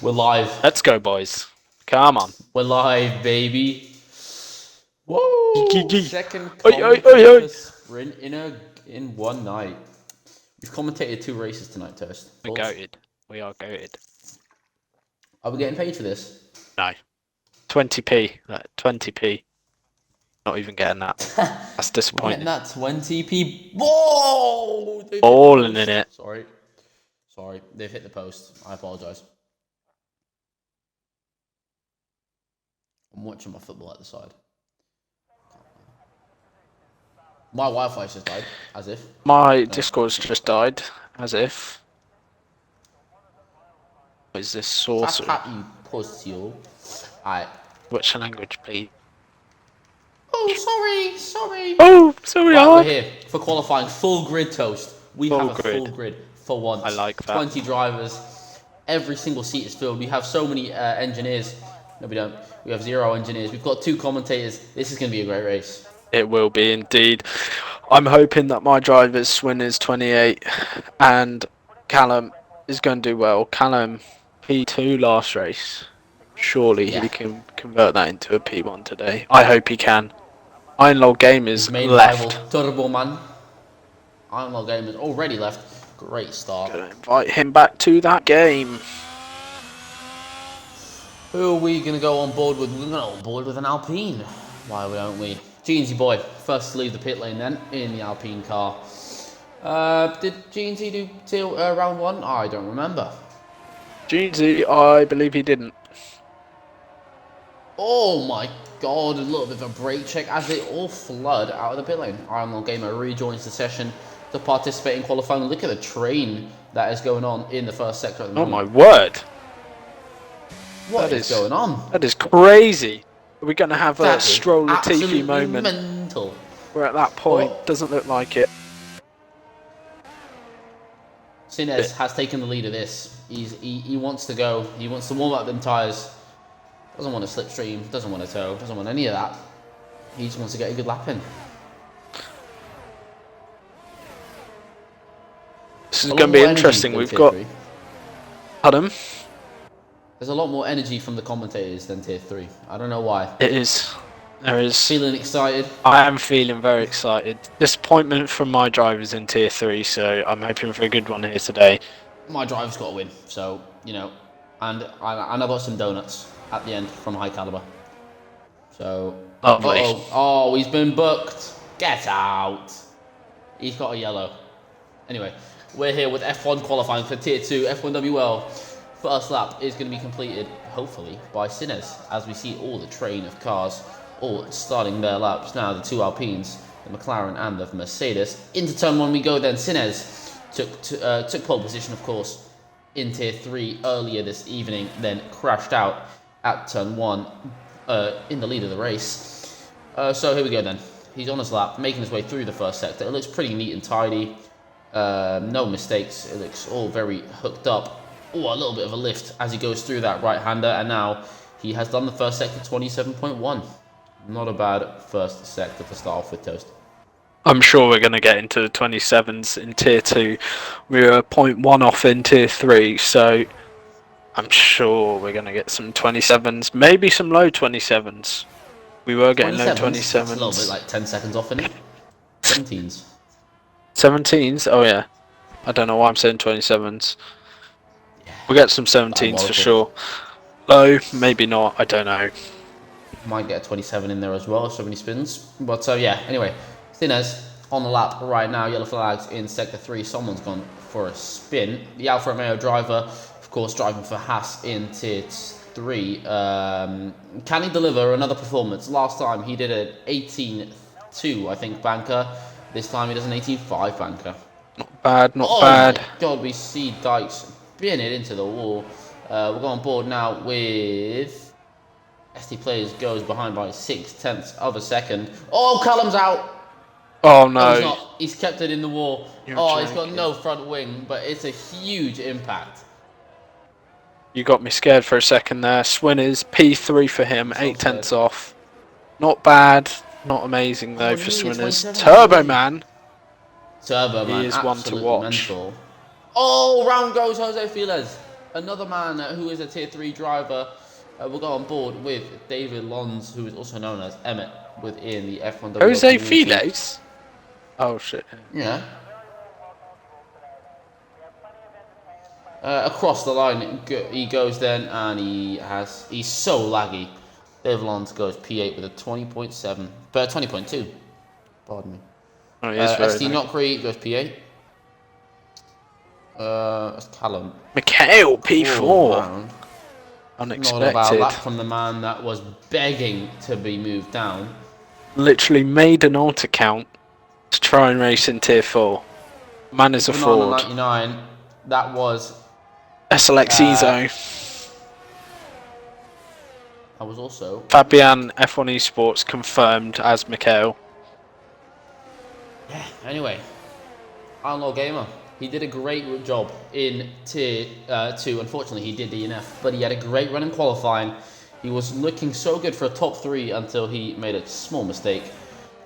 We're live. Let's go, boys. Come on. We're live, baby. Whoa! Second Oi, oi, oi, commentator oi. sprint in one night. We've commentated 2 races tonight, Toast. We're Thoughts? goated. We are goated. Are we getting paid for this? No. 20p. 20p. Not even getting that. That's We're getting disappointing. that 20p. Whoa! They've hit the Balling post. in it. Sorry. They've hit the post. I apologise. I'm watching my football at the side. My Wi-Fi's just died, as if. My Discord's just died. As if. What is this sorcery? You pussy. Alright. Which language, please? Oh, sorry. Oh, sorry, Right, we're here for qualifying. Full grid, Toast. We Full have a grid. full grid for once. I like that. 20 drivers. Every single seat is filled. We have so many engineers. No, we don't. We have 0 engineers. We've got 2 commentators. This is going to be a great race. It will be indeed. I'm hoping that my driver's Swin is 28 and Callum is going to do well. Callum, P2 last race. Surely he can convert that into a P1 today. I hope he can. Ironlog Gamers main left. rival, Turbo Man. Ironlog Gamers already left. Great start. Gonna invite him back to that game. Who are we going to go on board with? We're going to go on board with an Alpine. Why don't we? Jeansy boy, first to leave the pit lane then, in the Alpine car. Did Jeansy do till round 1? I don't remember. Jeansy, I believe he didn't. Oh my god, a little bit of a brake check as they all flood out of the pit lane. Ironlog Gamer rejoins the session to participate in qualifying. Look at the train that is going on in the first sector at the moment. Oh my word. What is going on? That is crazy. Are we going to have a Stroll Latifi absolutely moment? Mental. We're at that point. Doesn't look like it. Sinez has taken the lead of this. He wants to go. He wants to warm up them tyres. Doesn't want to slipstream. Doesn't want to tow. Doesn't want any of that. He just wants to get a good lap in. This is going to be interesting. We've got... Pardon? There's a lot more energy from the commentators than Tier 3. I don't know why. It is. There is. Feeling excited? I am feeling very excited. Disappointment from my drivers in Tier 3, so I'm hoping for a good one here today. My driver's got to win, so, you know. And I got some donuts at the end from High Caliber. So... Lovely. Oh, he's been booked. Get out. He's got a yellow. Anyway, we're here with F1 qualifying for Tier 2. F1WL first lap is going to be completed, hopefully, by Sinez, as we see all the train of cars all starting their laps. Now, the 2 Alpines, the McLaren and the Mercedes. Into turn 1 we go then. Sinez took pole position, of course, in Tier 3 earlier this evening, then crashed out at turn 1 in the lead of the race. So here we go then. He's on his lap, making his way through the first sector. It looks pretty neat and tidy. No mistakes. It looks all very hooked up. Oh, a little bit of a lift as he goes through that right-hander. And now he has done the first sector 27.1. Not a bad first sector to start off with, Toast. I'm sure we're going to get into the 27s in Tier 2. We were 0.1 off in Tier 3, so I'm sure we're going to get some 27s. Maybe some low 27s. We were getting low 27s. That's a little bit like 10 seconds off, isn't it? 17s. 17s? Oh yeah. I don't know why I'm saying 27s. Yeah. We'll get some 17s for sure. Low, maybe not. I don't know. Might get a 27 in there as well, so many spins. But yeah, anyway. Sinez on the lap right now. Yellow flags in Sector 3. Someone's gone for a spin. The Alfa Romeo driver, of course, driving for Haas in Tier 3. Can he deliver another performance? Last time he did an 18.2, I think, banker. This time he does an 18.5 banker. Not bad, not bad. Oh my god, we see Dykes spin it into the wall. We'll go on board now with... ST Players goes behind by 0.6 of a second. Oh, Callum's out! Oh no. He's not. He's kept it in the wall. He's got no front wing, but it's a huge impact. You got me scared for a second there. Swin is P3 for him, 0.8 off. Not bad, not amazing though for Swinners. Turbo Man. He is one to watch. Mental. Oh, round goes Jose Felix. Another man who is a tier 3 driver will go on board with David Lons, who is also known as Emmett within the F1WL Jose community. Felix? Oh shit. Yeah. Across the line he goes then, and he's so laggy. David Lons goes P8 with a 20.7, but 20.2. Pardon me. Oh, he is very ST low. Notcree goes P8. That's Callum. Mikhail Crawls P4. round. Not a bad Unexpected. lap from the man that was begging to be moved down. Literally made an alt account to try and race in tier 4. Man is a Banana fraud. 99. That was. SLX Ezo. I was also. Fabian F1 Esports confirmed as Mikhail. Yeah. Anyway, Arnold Gamer. He did a great job in tier 2. Unfortunately, he did DNF, but he had a great run in qualifying. He was looking so good for a top 3 until he made a small mistake.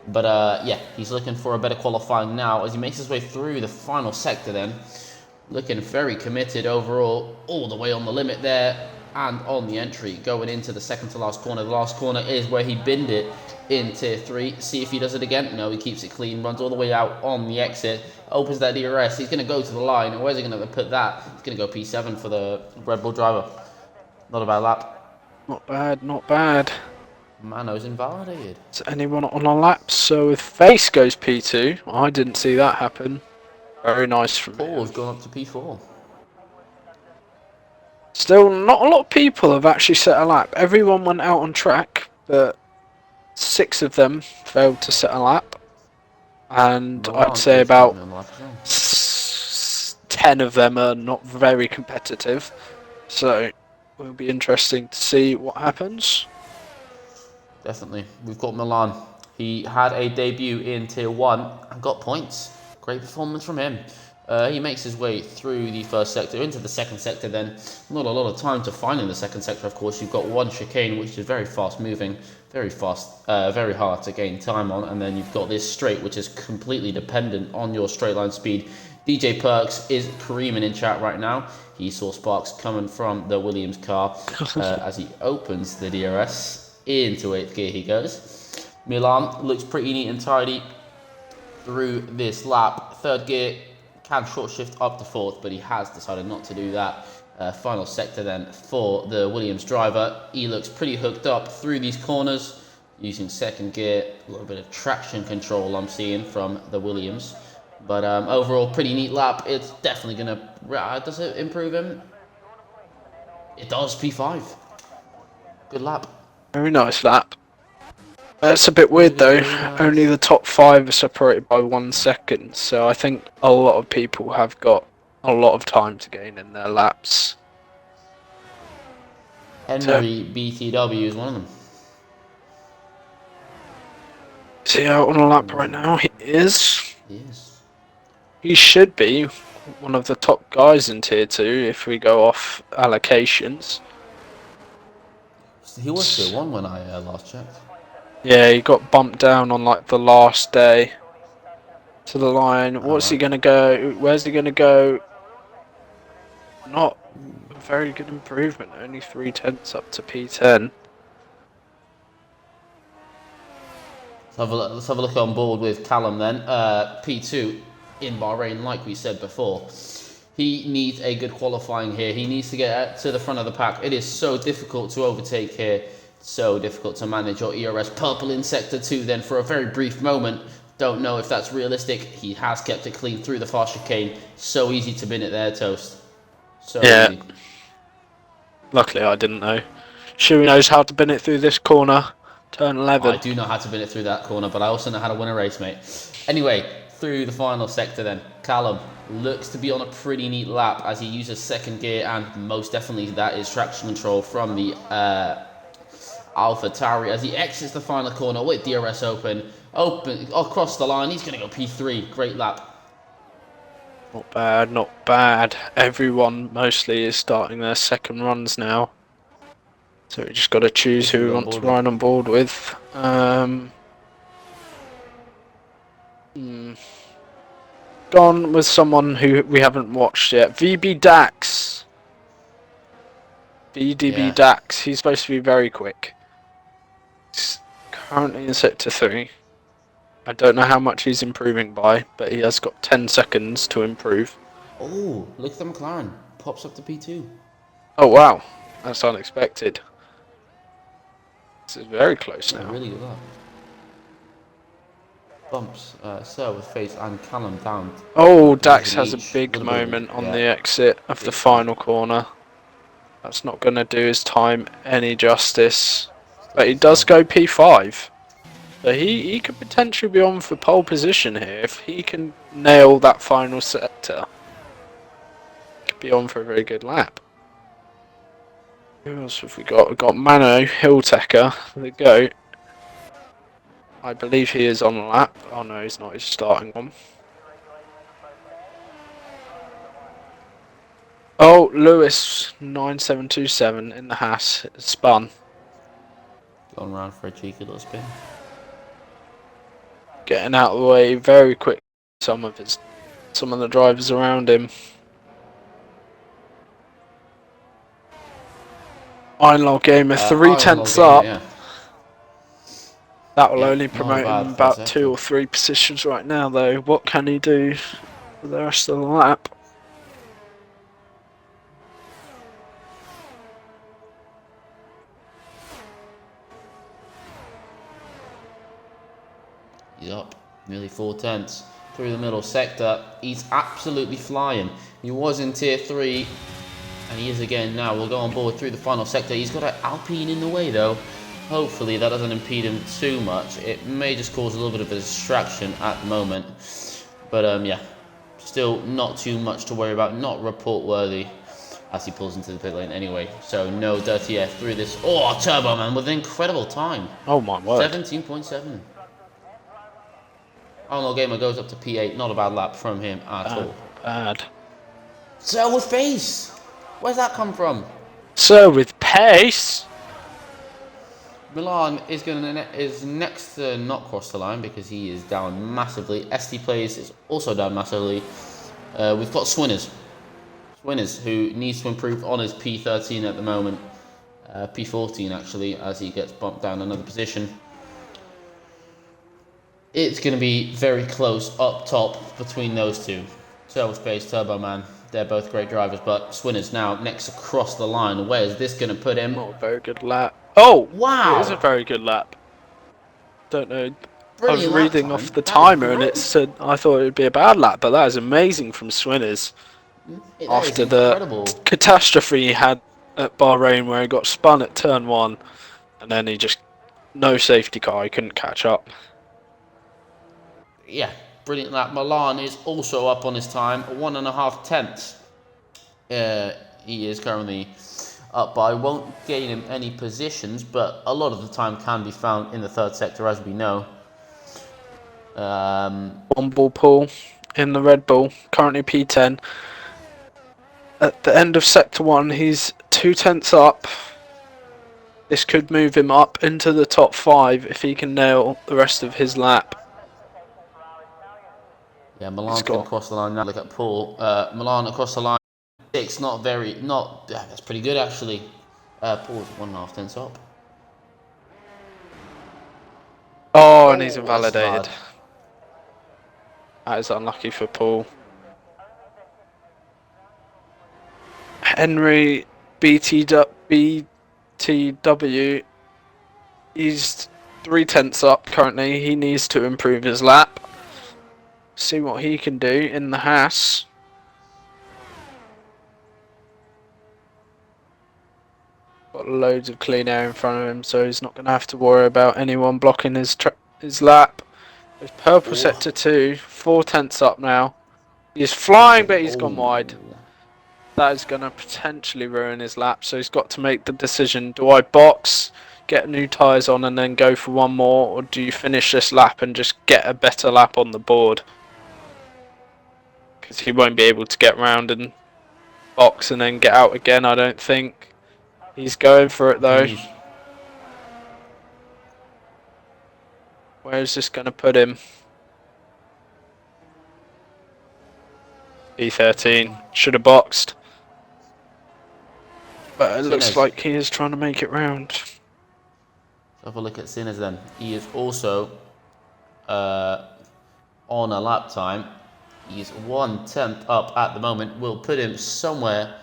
But yeah, he's looking for a better qualifying now as he makes his way through the final sector then. Looking very committed overall, all the way on the limit there and on the entry, going into the second to last corner. The last corner is where he binned it in tier 3. See if he does it again. No, he keeps it clean, runs all the way out on the exit, opens that DRS. He's going to go to the line. Where's he going to put that? He's going to go P7 for the Red Bull driver. Not a bad lap. Not bad, not bad. Mano's invalidated. Is anyone on a lap? So if Face goes P2, I didn't see that happen. Very nice from Paul's him. gone up to P4. Still, not a lot of people have actually set a lap. Everyone went out on track, but 6 of them failed to set a lap. And I'd say about 10 of them are not very competitive. So, it will be interesting to see what happens. Definitely. We've got Milan. He had a debut in Tier 1 and got points. Great performance from him. He makes his way through the first sector into the second sector then. Not a lot of time to find in the second sector, of course. You've got one chicane, which is very fast moving, very fast, very hard to gain time on. And then you've got this straight, which is completely dependent on your straight line speed. DJ Perks is Kareeming in chat right now. He saw sparks coming from the Williams car as he opens the DRS. Into 8th gear he goes. Milan looks pretty neat and tidy through this lap. 3rd gear can short shift up to 4th, but he has decided not to do that. Final sector then for the Williams driver. He looks pretty hooked up through these corners using 2nd gear. A little bit of traction control I'm seeing from the Williams. But overall, pretty neat lap. It's definitely going to... does it improve him? It does, P5. Good lap. Very nice lap. That's a bit weird though. Only the top 5 are separated by 1 second, so I think a lot of people have got a lot of time to gain in their laps. Henry BTW is one of them. Is he out on a lap right now? He is. He is. He should be one of the top guys in Tier 2 if we go off allocations. He was Tier 1 when I last checked. Yeah, he got bumped down on like the last day to the line. What's he gonna go? Where's he gonna go? Not a very good improvement. Only 3/10 up to P10. Let's have a look on board with Callum then. P2 in Bahrain, like we said before. He needs a good qualifying here. He needs to get to the front of the pack. It is so difficult to overtake here. So difficult to manage your ERS. Purple in Sector 2 then for a very brief moment. Don't know if that's realistic. He has kept it clean through the fast chicane. So easy to bin it there, Toast. So easy. Luckily I didn't know. Shuey knows how to bin it through this corner. Turn 11. I do know how to bin it through that corner, but I also know how to win a race, mate. Anyway, through the final sector then. Callum looks to be on a pretty neat lap as he uses 2nd gear, and most definitely that is traction control from the Alpha Tauri as he exits the final corner with DRS open across the line. He's going to go P3. Great lap. Not bad, not bad. Everyone mostly is starting their second runs now. So we just got to choose who we want to ride on board with. Gone with someone who we haven't watched yet. VB Dax. VDB Yeah. Dax, he's supposed to be very quick. He's currently in sector 3. I don't know how much he's improving by, but he has got 10 seconds to improve. Oh, look at the McLaren. Pops up to P2. Oh wow, that's unexpected. This is very close Yeah, now. really good luck. Bumps Sir with face and Callum down. Oh, Dax Position has a each. big Little bit of moment on yeah. the exit of the Big final corner. That's not going to do his time any justice. But he does go P5. So he could potentially be on for pole position here if he can nail that final sector. Could be on for a very good lap. Who else have we got? We've got Mano, Hilltecker, the GOAT. I believe he is on a lap. Oh no, he's not. He's starting one. Oh, Lewis 9727 in the Haas spun. Going around for a cheeky little spin. Getting out of the way very quick. Some of the drivers around him. Einlog Gamer 3/10 up. Yeah. That will Yep, only not a promote bad him first about 2 sector. or 3 positions right now, though. What can he do for the rest of the lap? He's up nearly 4/10 through the middle sector. He's absolutely flying. He was in tier 3 and he is again now. We'll go on board through the final sector. He's got an Alpine in the way though. Hopefully that doesn't impede him too much. It may just cause a little bit of a distraction at the moment. But yeah, still not too much to worry about. Not report worthy as he pulls into the pit lane anyway. So no dirty F through this. Oh, Turbo Man with an incredible time. Oh my word. 17.7. Arnold Gamer goes up to P8. Not a bad lap from him at all. Bad. So with face. Where's that come from? So with pace. Milan is next to not cross the line because he is down massively. ST Plays is also down massively. We've got Swinners. Swinners who needs to improve on his P13 at the moment. P14 actually, as he gets bumped down another position. It's going to be very close up top between those two. Turbospace, Turbo Man, they're both great drivers, but Swinners now next across the line. Where is this going to put him? Not a very good lap. Oh! Wow! It is a very good lap. Don't know. I was Brilliant lap reading time. off the That is timer and it great. said I thought it would be a bad lap, but that is amazing from Swinners. That is After the incredible. catastrophe he had at Bahrain where he got spun at turn 1 and then he just no safety car, he couldn't catch up. Yeah, brilliant lap. Milan is also up on his time, 1.5 tenths. He is currently up by. Won't gain him any positions, but a lot of the time can be found in the third sector, as we know. One ball pull in the Red Bull, currently P10. At the end of sector 1, he's 2/10 up. This could move him up into the top 5 if he can nail the rest of his lap. Yeah, Milan's going to cross the line now. Look at Paul. Milan across the line. 6, that's pretty good actually. Paul's 1.5 tenths up. Oh, and he's That's invalidated. bad. That is unlucky for Paul. Henry BTW, he's 3/10 up currently. He needs to improve his lap. See what he can do in the Haas. Got loads of clean air in front of him, so he's not going to have to worry about anyone blocking his lap. There's purple sector 2, 4/10 up now. He's flying, but he's gone wide. That is going to potentially ruin his lap, so he's got to make the decision. Do I box, get new tyres on and then go for one more, or do you finish this lap and just get a better lap on the board? Because he won't be able to get round and box and then get out again, I don't think. He's going for it though. Where is this going to put him? P13. Should have boxed. But it looks Sinners. like he is trying to make it round. Let's have a look at Sinners then. He is also on a lap time. He's 1/10 up at the moment. We'll put him somewhere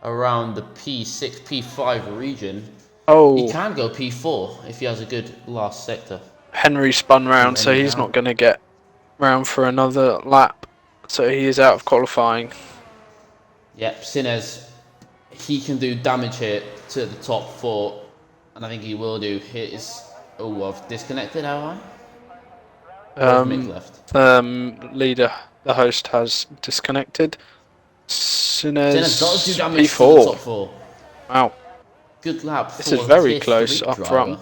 around the P6, P5 region. He Oh, can go P4 if he has a good last sector. Henry spun round, Ooh, so Henry he's down. not going to get round for another lap. So he is out of qualifying. Yep, Sinners, he can do damage here to the top 4. And I think he will do his... Oh, I've disconnected, have I? Or has Mick left? Leader, the host, has disconnected. Sinners does do Sinners damage to the top P4. 4. Wow, Good lap this is for very tier close 3 up driver. front.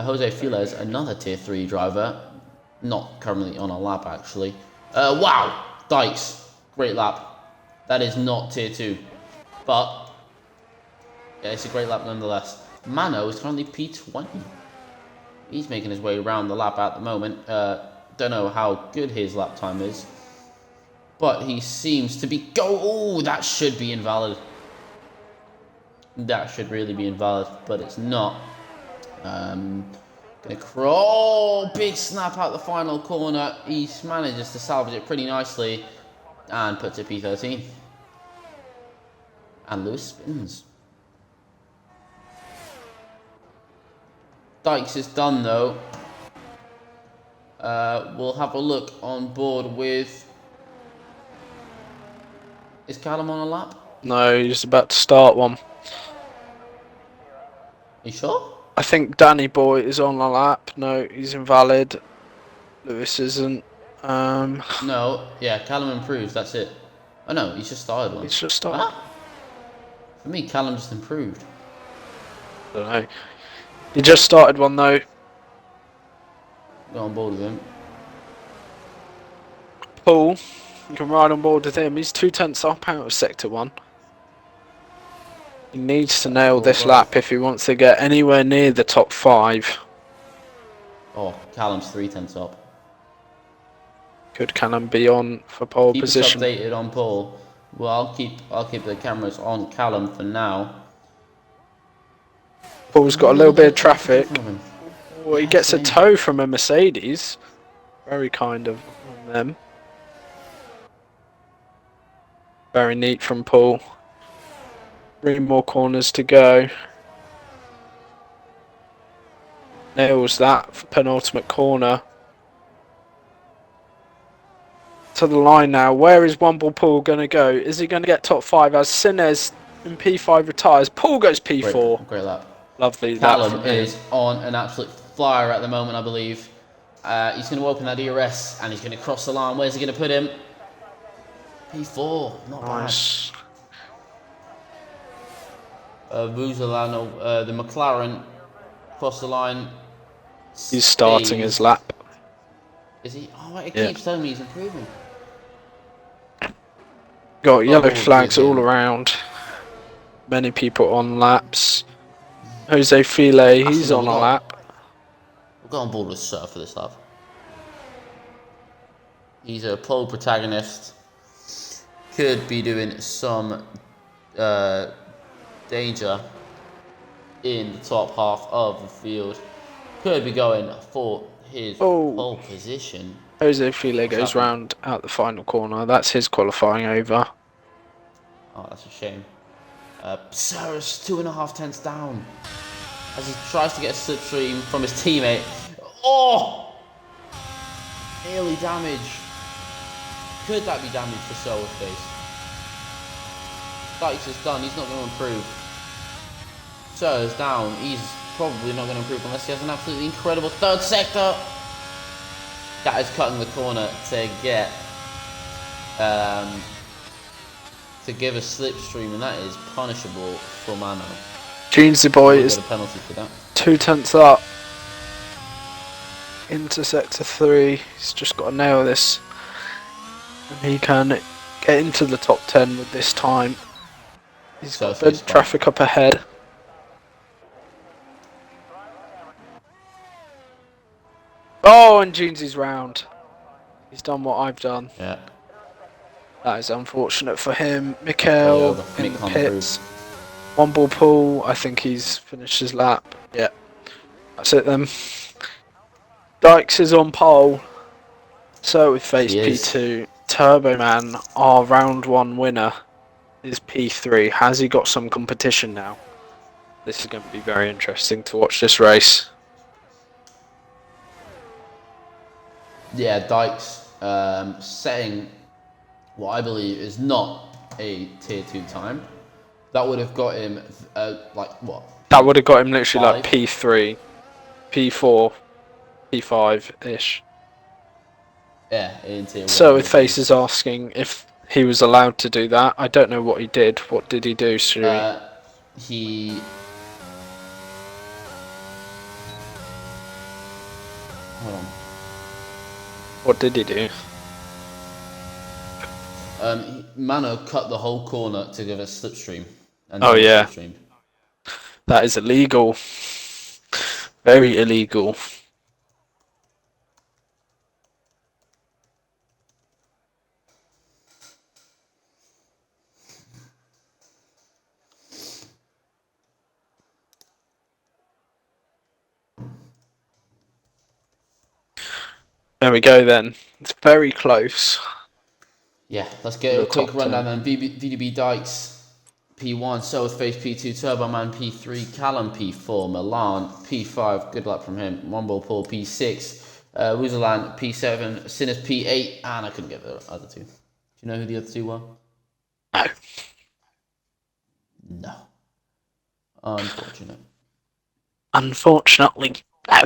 Jose Files, another tier 3 driver. Not currently on a lap, actually. Wow! Dykes, great lap. That is not tier 2. But, yeah, it's a great lap nonetheless. Mano is currently P20. He's making his way around the lap at the moment. Don't know how good his lap time is. But he seems to be oh, that should be invalid. That should really be invalid, but it's not. Gonna crawl, big snap out the final corner. He manages to salvage it pretty nicely and puts it P13. And Lewis spins. Dykes is done though. We'll have a look on board with... Is Callum on a lap? No, he's about to start one. You sure? I think Danny Boy is on a lap. No, he's invalid. Lewis isn't. No, yeah, Callum improves, that's it. Oh no, he's just started one. He's just started. Huh? For me, Callum just improved. I don't know. He just started one though. Go on board with him. Paul, you can ride on board with him. He's 2/10 up out of sector 1. He needs to nail this lap if he wants to get anywhere near the top 5. Oh, Callum's 3/10 up. Could Callum be on for pole Keep position? us updated on Paul. Well, I'll keep the cameras on Callum for now. Paul's got a little bit of traffic. Oh, he Yeah, gets a same. tow from a Mercedes. Very kind of them. Very neat from Paul. 3 more corners to go. Nails that for penultimate corner. To the line now. Where is Wumble Paul going to go? Is he going to get top 5 as Sinez in P5 retires? Paul goes P4. Great lap. Lovely. Callum is on an absolute flyer at the moment, I believe. He's going to open that ERS and he's going to cross the line. Where's he going to put him? P4. Not nice. bad. Vuzolano, the McLaren, cross the line. He's starting his lap. Is he? Oh, it keeps telling me he's improving. Got yellow flags all around. Many people on laps. Jose File, he's on a lap. We'll go on board with Sir for this lap. He's a pole protagonist. Could be doing some danger in the top half of the field. Could be going for his pole position. Jose File goes round out the final corner. That's his qualifying over. Oh, that's a shame. Sir is 2.5 tenths down as he tries to get a slipstream from his teammate. Oh! Nearly damage. Could that be damage for Sir face? Dykes is done. He's not going to improve. Sir is down. He's probably not going to improve unless he has an absolutely incredible third sector. That is cutting the corner to get to give a slipstream, and that is punishable for Mano. Jeansy Boy is a penalty for that. 2/10 up into sector 3. He's just got to nail this, and he can get into the top 10 with this time. He's got a bit of traffic up ahead. Oh, and Jeansy's round. He's done what I've done. Yeah. That is unfortunate for him. Way Mikhail over. in Mick the can't improve. pits. One ball pool. I think he's finished his lap. Yeah, that's it then. Dykes is on pole. So with face He is. P2. Turbo Man, our round 1 winner, is P3. Has he got some competition now? This is going to be very interesting to watch this race. Yeah, Dykes setting what I believe is not a tier 2 time. That would have got him, like, what? That would have got him literally like P5? P3, P4, P5-ish. Yeah, in tier 1 So with easily. Faces asking if he was allowed to do that. I don't know what he did. What did he do, Stewie? He... Hold on. What did he do? Mano cut the whole corner to give us slipstream. And Oh yeah, slipstream. that is illegal. Very illegal. There we go then. It's very close. Yeah, let's get a The quick top rundown 10. then. VDB Dykes, P1, Face P2, Turboman P3, Callum P4, Milan P5, good luck from him, Womble Paul P6, Wuzeland P7, Sinners P8, and I couldn't get the other two. Do you know who the other two were? No. No. Unfortunate. Unfortunately, no.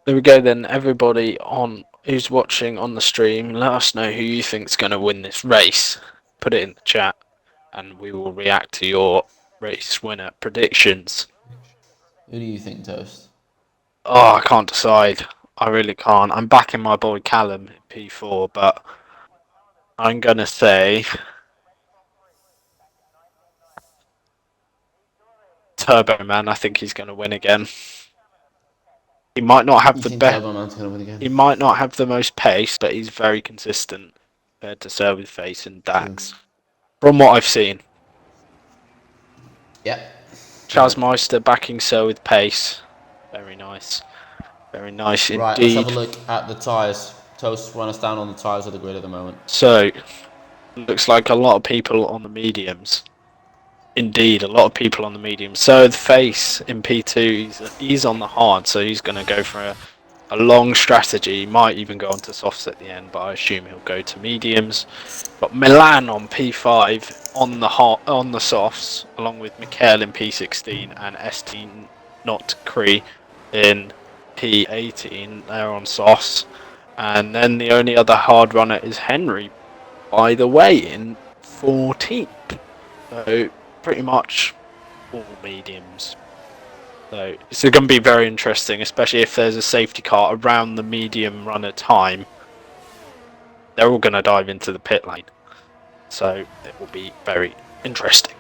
There we go then, everybody on who's watching on the stream, let us know who you think's going to win this race. Put it in the chat and we will react to your race winner predictions. Who do you think, Toast? Oh, I can't decide. I really can't. I'm backing my boy Callum in P4, but I'm going to say Turbo Man. I think he's going to win again. He might not have You the think best. Turboman's going to win again? He might not have the most pace, but he's very consistent compared to Service Face and True. Dax. From what I've seen. Yep. Chaz Meister backing Sir with pace. Very nice. Very nice Right, let's have a indeed. look at the tyres. Toast, run us down on the tyres of the grid at the moment. So, looks like a lot of people on the mediums. Indeed, a lot of people on the mediums. So, the face in P2, he's on the hard, so he's going to go for a long strategy. He might even go on to softs at the end, but I assume he'll go to mediums. Got Milan on P5 on the softs, along with Mikhail in P16 and ST Not Cree in P18. They're on softs, and then the only other hard runner is Henry, by the way, in 14th. So pretty much all mediums. So it's going to be very interesting, especially if there's a safety car around the medium runner time. They're all going to dive into the pit lane. So it will be very interesting.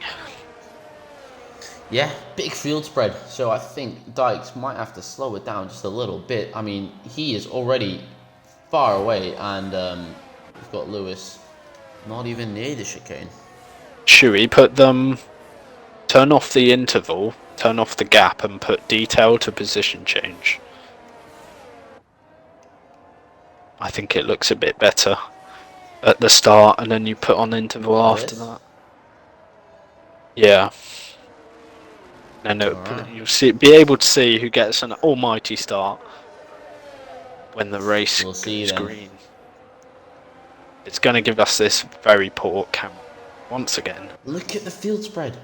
Yeah, big field spread. So I think Dykes might have to slow it down just a little bit. I mean, he is already far away, and we've got Lewis not even near the chicane. Should we put them... Turn off the interval, turn off the gap, and put detail to position change? I think it looks a bit better at the start, and then you put on interval after that. Yeah. And you'll be able to see who gets an almighty start when the race goes green. It's going to give us this very poor camera once again. Look at the field spread.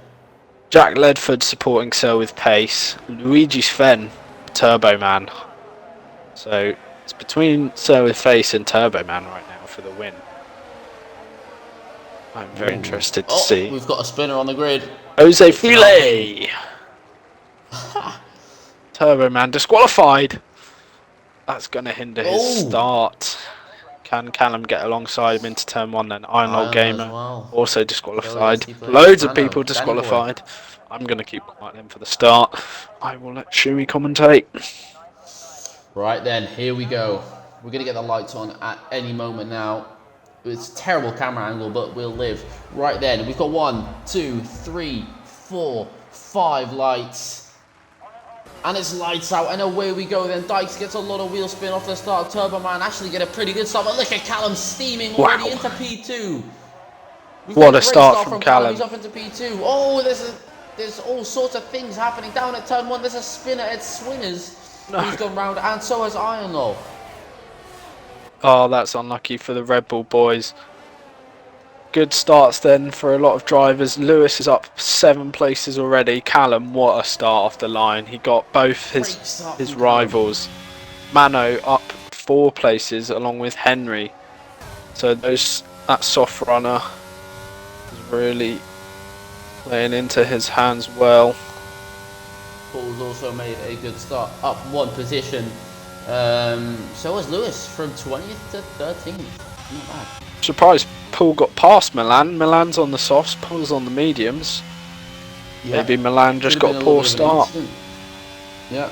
Jack Ledford supporting Sir with pace. Luigi Sven, Turbo Man. So it's between Sir with face and Turbo Man right now for the win. I'm very interested to see. We've got a spinner on the grid. Jose File! Turbo Man disqualified. That's going to hinder his start. Can Callum get alongside him into turn 1 then? Iron Lol Iron as Gamer well. also So yes, disqualified. he plays Loads of Mano. people Danny boy. disqualified. I'm going to keep quiet then for the start. I will let Shuey commentate. Right then, here we go. We're going to get the lights on at any moment now. It's a terrible camera angle, but we'll live. Right then, we've got 1, 2, 3, 4, 5 lights. And it's lights out, and away we go then. Dykes gets a lot of wheel spin off the start. Turbo Man actually get a pretty good start, but look at Callum steaming already into P2. We've What got a great start from Callum. He's up into P2. Oh, there's all sorts of things happening. Down at turn 1, there's a spinner at Swingers. No. Who's gone round, and so has Iron Law. Oh, that's unlucky for the Red Bull boys. Good starts then for a lot of drivers. Lewis is up 7 places already. Callum, what a start off the line. He got both his rivals. Mano up 4 places along with Henry. So that soft runner is really playing into his hands well. Paul's also made a good start, up 1 position. So has Lewis from 20th to 13th. Not bad. Surprised Paul got past Milan. Milan's on the softs, Paul's on the mediums. Yeah. Maybe Milan just got a poor start. Yeah,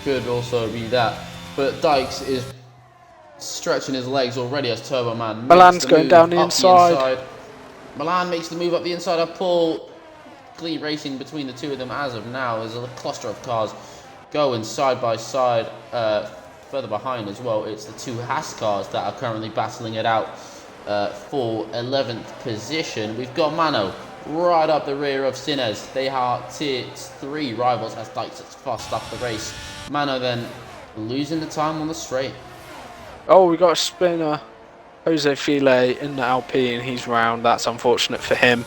could also be that. But Dykes is stretching his legs already as Turbo Man. Milan's going down the inside. Milan makes the move up the inside of Paul. Clean racing between the two of them as of now. There's a cluster of cars going side by side. Further behind as well, it's the 2 Haas cars that are currently battling it out for 11th position. We've got Mano right up the rear of Sinez. They are tier 3 rivals as Dykes fast up the race. Mano then losing the time on the straight. Oh, we got a spinner. Jose File in the Alpine, he's round. That's unfortunate for him.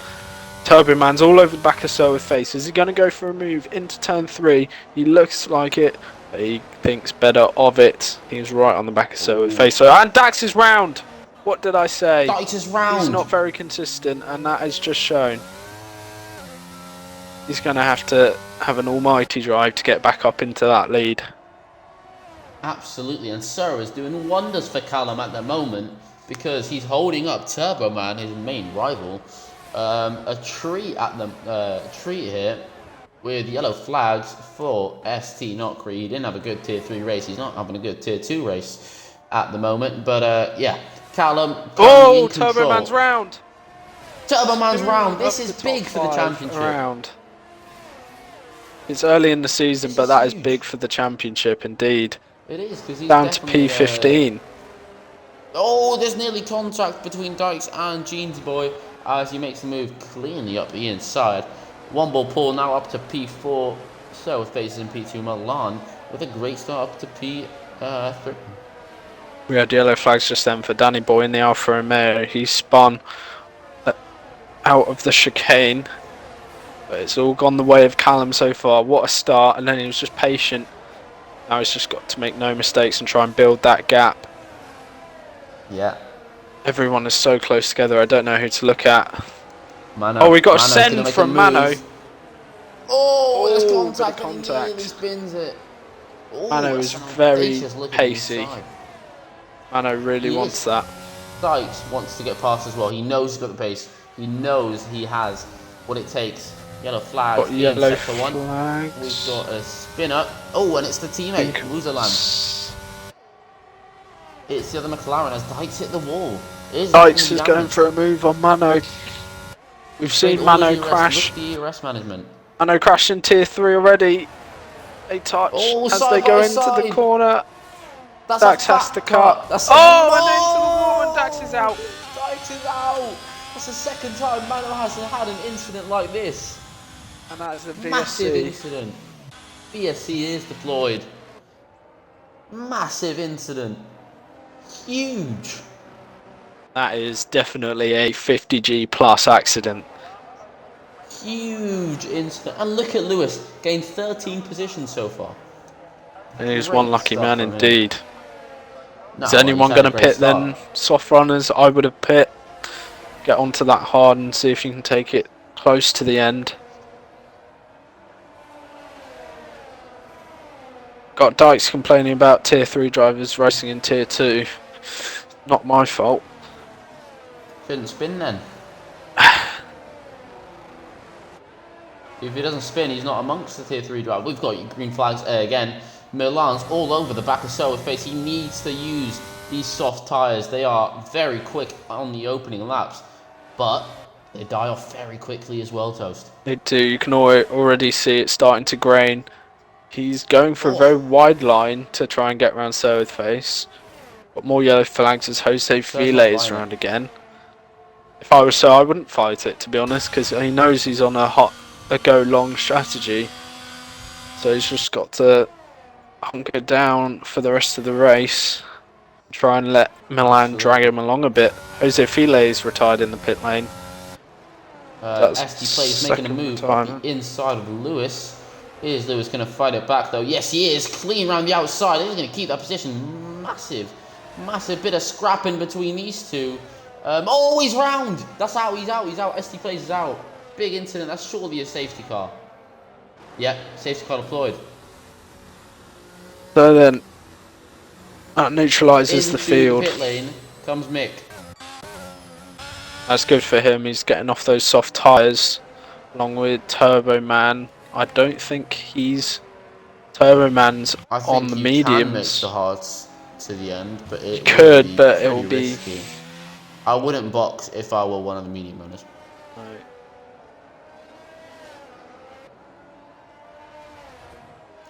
Turbo Man's all over the back of Soa with face. Is he going to go for a move into turn 3? He looks like it, but he thinks better of it. He's right on the back of Soa with face. And Dax is round! What did I say? Dax is round! He's not very consistent, and that is just shown. He's going to have an almighty drive to get back up into that lead. Absolutely, and Soa is doing wonders for Callum at the moment because he's holding up Turbo Man, his main rival. A treat at the treat here with yellow flags for ST not Creed. He didn't have a good tier 3 race. He's not having a good tier 2 race at the moment. But yeah, Callum. Oh, Turbo Man's round. Turbo Man's round. This is big for the championship. Round. It's early in the season, but that is big for the championship indeed. It is because he's down to P15. Oh, there's nearly contact between Dykes and Jeans Boy as he makes the move cleanly up the inside. 1 ball pull now up to P4. So faces in P2 Milan with a great start up to P3. We had yellow flags just then for Danny Boy in the Alfa Romeo. He spun out of the chicane, but it's all gone the way of Callum so far. What a start, and then he was just patient. Now he's just got to make no mistakes and try and build that gap. Yeah. Everyone is so close together, I don't know who to look at. Mano. Oh, we got a send from Mano. Oh, there's contact, and he nearly spins it. Oh, Mano is very pacey. Mano really wants that. Dykes wants to get past as well. He knows he's got the pace. He knows he has what it takes. Yellow flags. Got yellow flags. We've got a spinner. Oh, and it's the teammate, Wuzaland. It's the other McLaren as Dykes hit the wall. Dykes is going for a move on Mano. We've seen Mano crash. Mano crashed in tier 3 already. They touch as they go into the corner. Dax has to cut. And into the wall, and Dax is out. Dax is out. That's the second time Mano has had an incident like this. And that is a VSC. Massive incident. VSC is deployed. Massive incident. Huge. That is definitely a 50G plus accident. Huge incident. And look at Lewis, gained 13 positions so far. And he's one lucky man indeed. No, is anyone going to pit then? Soft runners, I would have pit. Get onto that hard and see if you can take it close to the end. Got Dykes complaining about tier 3 drivers racing in tier 2. Not my fault. Shouldn't spin then. If he doesn't spin, he's not amongst the tier 3 drive. We've got green flags again. Milan's all over the back of Selwood's face. He needs to use these soft tyres. They are very quick on the opening laps, but they die off very quickly as well, Toast. They do. You can already see it starting to grain. He's going for a very Oh, wide line to try and get around Selwood's face. Got more yellow flags as Jose Ser's not File is buying around it. again. If I was so, I wouldn't fight it, to be honest, because he knows he's on a go long strategy. So he's just got to hunker down for the rest of the race. Try and let Milan drag Absolutely. him along a bit. Jose File is retired in the pit lane. That's SD plays making a second move up the retirement. inside of Lewis. Is Lewis going to fight it back though? Yes, he is. Clean around the outside. He's going to keep that position. Massive bit of scrapping between these two. Oh, he's round. That's out. He's out. SD plays is out. Big incident. That's surely a safety car. Yep, safety car deployed. So then, that neutralises the Into field. pit lane comes Mick. That's good for him. He's getting off those soft tyres along with Turbo Man. I don't think Turbo Man's I on think the you can make mediums. the hards to the end, but it You will could, be but it pretty will be. risky. I wouldn't box if I were one of the medium runners. Right.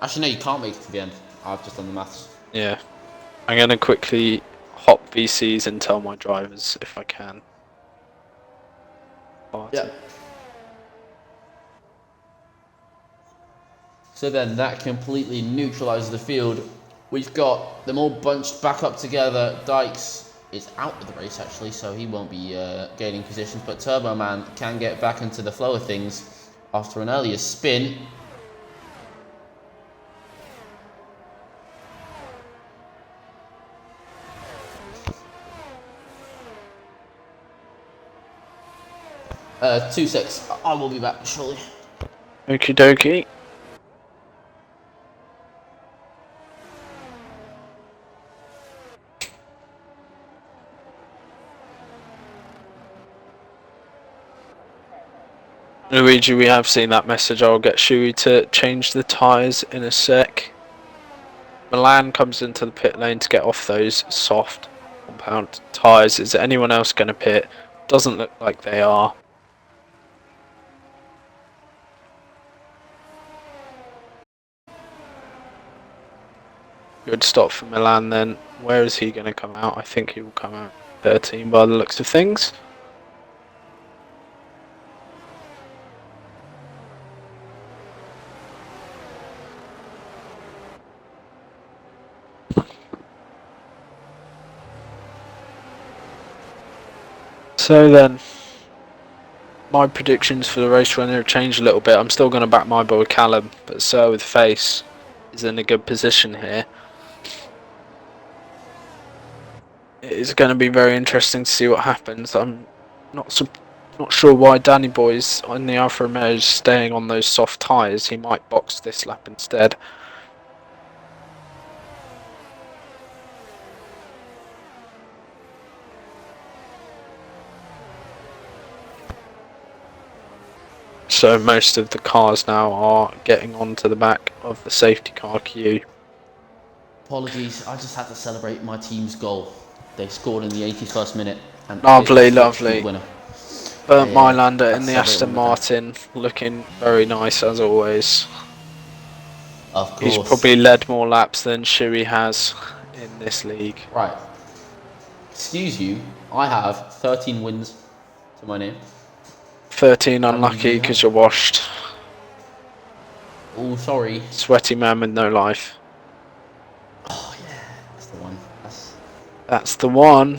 Actually, no, you can't make it to the end. I've just done the maths. Yeah. I'm going to quickly hop VCs and tell my drivers if I can. Yeah. So then that completely neutralises the field. We've got them all bunched back up together. Dykes is out of the race actually, so he won't be gaining positions. But Turbo Man can get back into the flow of things after an earlier spin. Two six. I will be back shortly. Okie dokie. Luigi, we have seen that message. I'll get Shui to change the tyres in a sec. Milan comes into the pit lane to get off those soft compound tyres. Is anyone else going to pit? Doesn't look like they are. Good stop for Milan then. Where is he going to come out? I think he will come out 13 by the looks of things. So then, my predictions for the race runner have changed a little bit. I'm still going to back my boy Callum, but Sir with Face is in a good position here. It is going to be very interesting to see what happens. I'm not sure why Danny Boy's on the Alfa Romeo is staying on those soft tyres. He might box this lap instead. So most of the cars now are getting onto the back of the safety car queue. Apologies, I just had to celebrate my team's goal. They scored in the 81st minute and Lovely, picked the lovely. winner. Burnt Yeah, Mylander in that's the celebrating Aston one more time. Martin, looking very nice as always. Of course. He's probably led more laps than Shui has in this league. Right. Excuse you, I have 13 wins to my name. 13 How many do unlucky you because have? you're washed. Oh, sorry. Sweaty man with no life. Oh, yeah, that's the one. That's the one.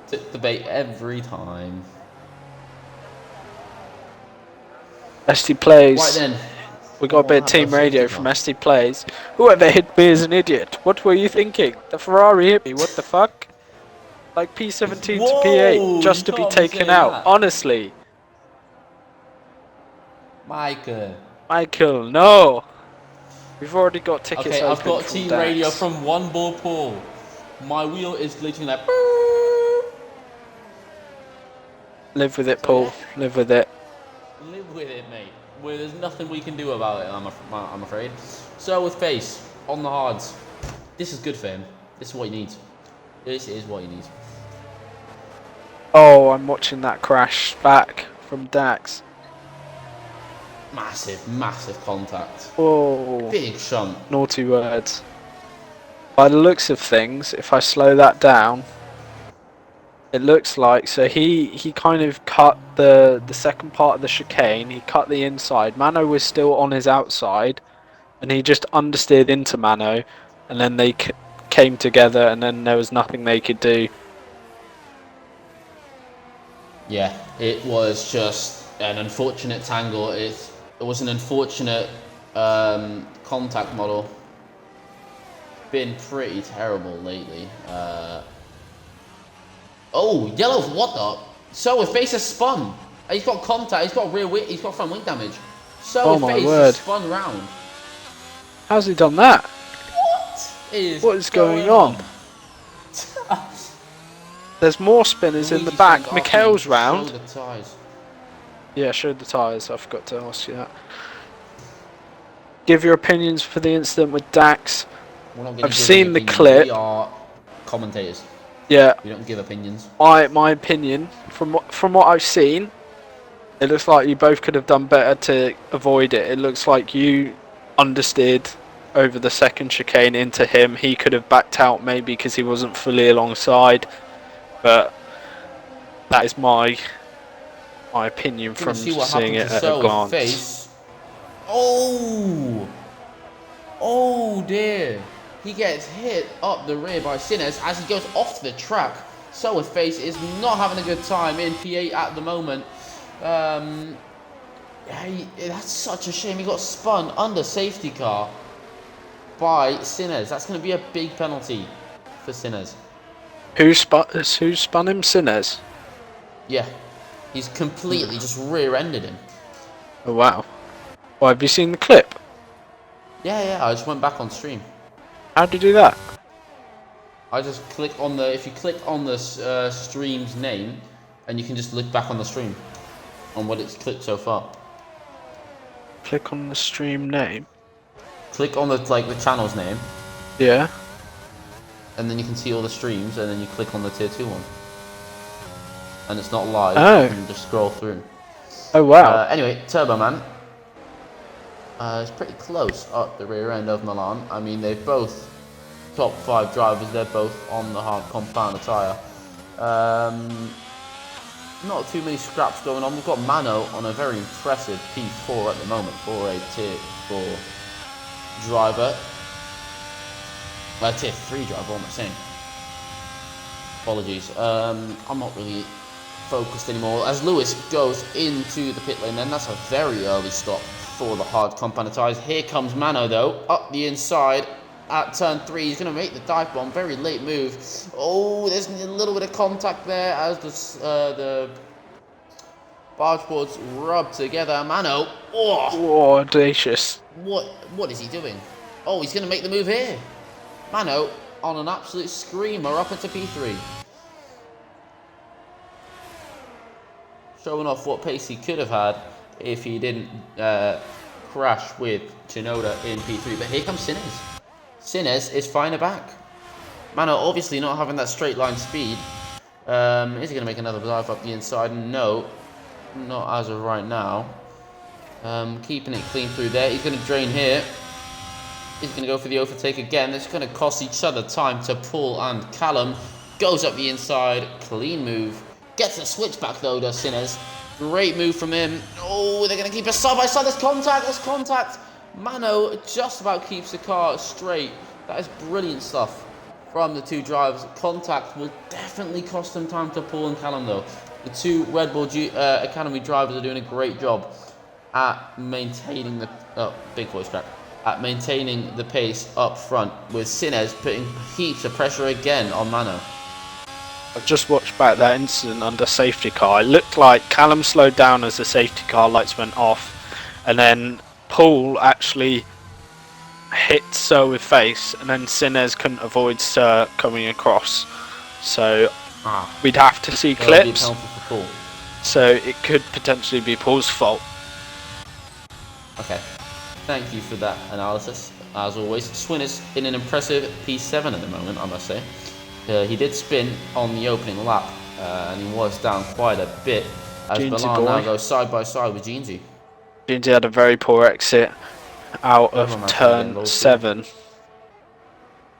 Took the bait every time. SD Plays. Right then. We got a bit of team radio from SD Plays. Whoever hit me is an idiot. What were you thinking? The Ferrari hit me. What the fuck? Like P17 Whoa, to P8 just to you be can't be taken saying out. that. Honestly. Michael. Michael, no. We've already got tickets Okay, open I've got from team Dax. radio from One Ball Paul. My wheel is glitching like. Live with it, So Paul. yeah, Live with it. live with it, mate. Well, there's nothing we can do about it, I'm afraid. So with Face, on the hards, this is good for him. This is what he needs. This is what he needs. Oh, I'm watching that crash back from Dax. Massive, massive contact. Oh, Big shunt. naughty words. By the looks of things, if I slow that down, it looks like so he kind of cut the second part of the chicane. He cut the inside. Mano was still on his outside, and he just understeered into Mano, and then they came together, and then there was nothing they could do. Yeah, it was just an unfortunate tangle. It was an unfortunate contact model. Been pretty terrible lately. Oh, yellow! What the? So with Face has spun. He's got contact. He's got rear wing. He's got front wing damage. So Oh with my Face word! has spun round. How's he done that? What is going on? There's more spinners in the back. Mikhail's round. Show the tyres. Yeah, showed the tyres. I forgot to ask you that. Give your opinions for the incident with Dax. I've seen the clip. We are commentators. Yeah. We don't give opinions. My opinion, from what I've seen, it looks like you both could have done better to avoid it. It looks like you understeered over the second chicane into him. He could have backed out maybe because he wasn't fully alongside. But that is my opinion from seeing it at a glance. Face. Oh! Oh dear! He gets hit up the rear by Sinners as he goes off to the track. So with Face is not having a good time in P8 at the moment. That's such a shame. He got spun under safety car by Sinners. That's going to be a big penalty for Sinners. Who spun him? Sinners? Yeah. He's completely just rear-ended him. Oh wow. Well, have you seen the clip? Yeah, I just went back on stream. How'd you do that? I just click on the, if you click on the stream's name, and you can just look back on the stream, on what it's clicked so far. Click on the stream name? Click on the channel's name. Yeah. And then you can see all the streams, and then you click on the tier 2 one. And it's not live, oh. You can just scroll through. Oh wow. Anyway, Turbo Man. It's pretty close up the rear end of Milan. I mean, they're both top 5 drivers. They're both on the hard compound tyre. Not too many scraps going on. We've got Mano on a very impressive P4 at the moment for a tier 4 driver. Tier 3 driver, what am I saying? Apologies. I'm not really focused anymore. As Lewis goes into the pit lane, then that's a very early stop for the hard compound tyres. Here comes Mano though, up the inside at turn 3. He's going to make the dive bomb. Very late move. Oh, there's a little bit of contact there as the barge boards rub together. Mano. Oh, audacious. What is he doing? Oh, he's going to make the move here. Mano on an absolute screamer up into P3. Showing off what pace he could have had if he didn't crash with Tsunoda in P3. But here comes Sinners. Sinners is finer back. Mano obviously not having that straight line speed. Is he going to make another dive up the inside? No, not as of right now. Keeping it clean through there. He's going to drain here. He's going to go for the overtake again. It's going to cost each other time to Paul and Callum. Goes up the inside. Clean move. Gets a switchback though, does Sinners. Great move from him. Oh, they're going to keep us side by side. There's contact. Mano just about keeps the car straight. That is brilliant stuff from the two drivers. Contact will definitely cost them time to Paul and Callum though. The two Red Bull Academy drivers are doing a great job at maintaining the big voice crack. At maintaining the pace up front, with Sinners putting heaps of pressure again on Mano. I've just watched back that incident under safety car. It looked like Callum slowed down as the safety car lights went off, and then Paul actually hit Sir with face, and then Sinners couldn't avoid Sir coming across. So we'd have to see clips. So it could potentially be Paul's fault. Okay. Thank you for that analysis. As always, Swin is in an impressive P7 at the moment, I must say. He did spin on the opening lap, and he was down quite a bit. As Jeansy Milan now boy. goes side by side with Jeansy. Jeansy had a very poor exit out of Turboman's gonna get low turn speed. 7.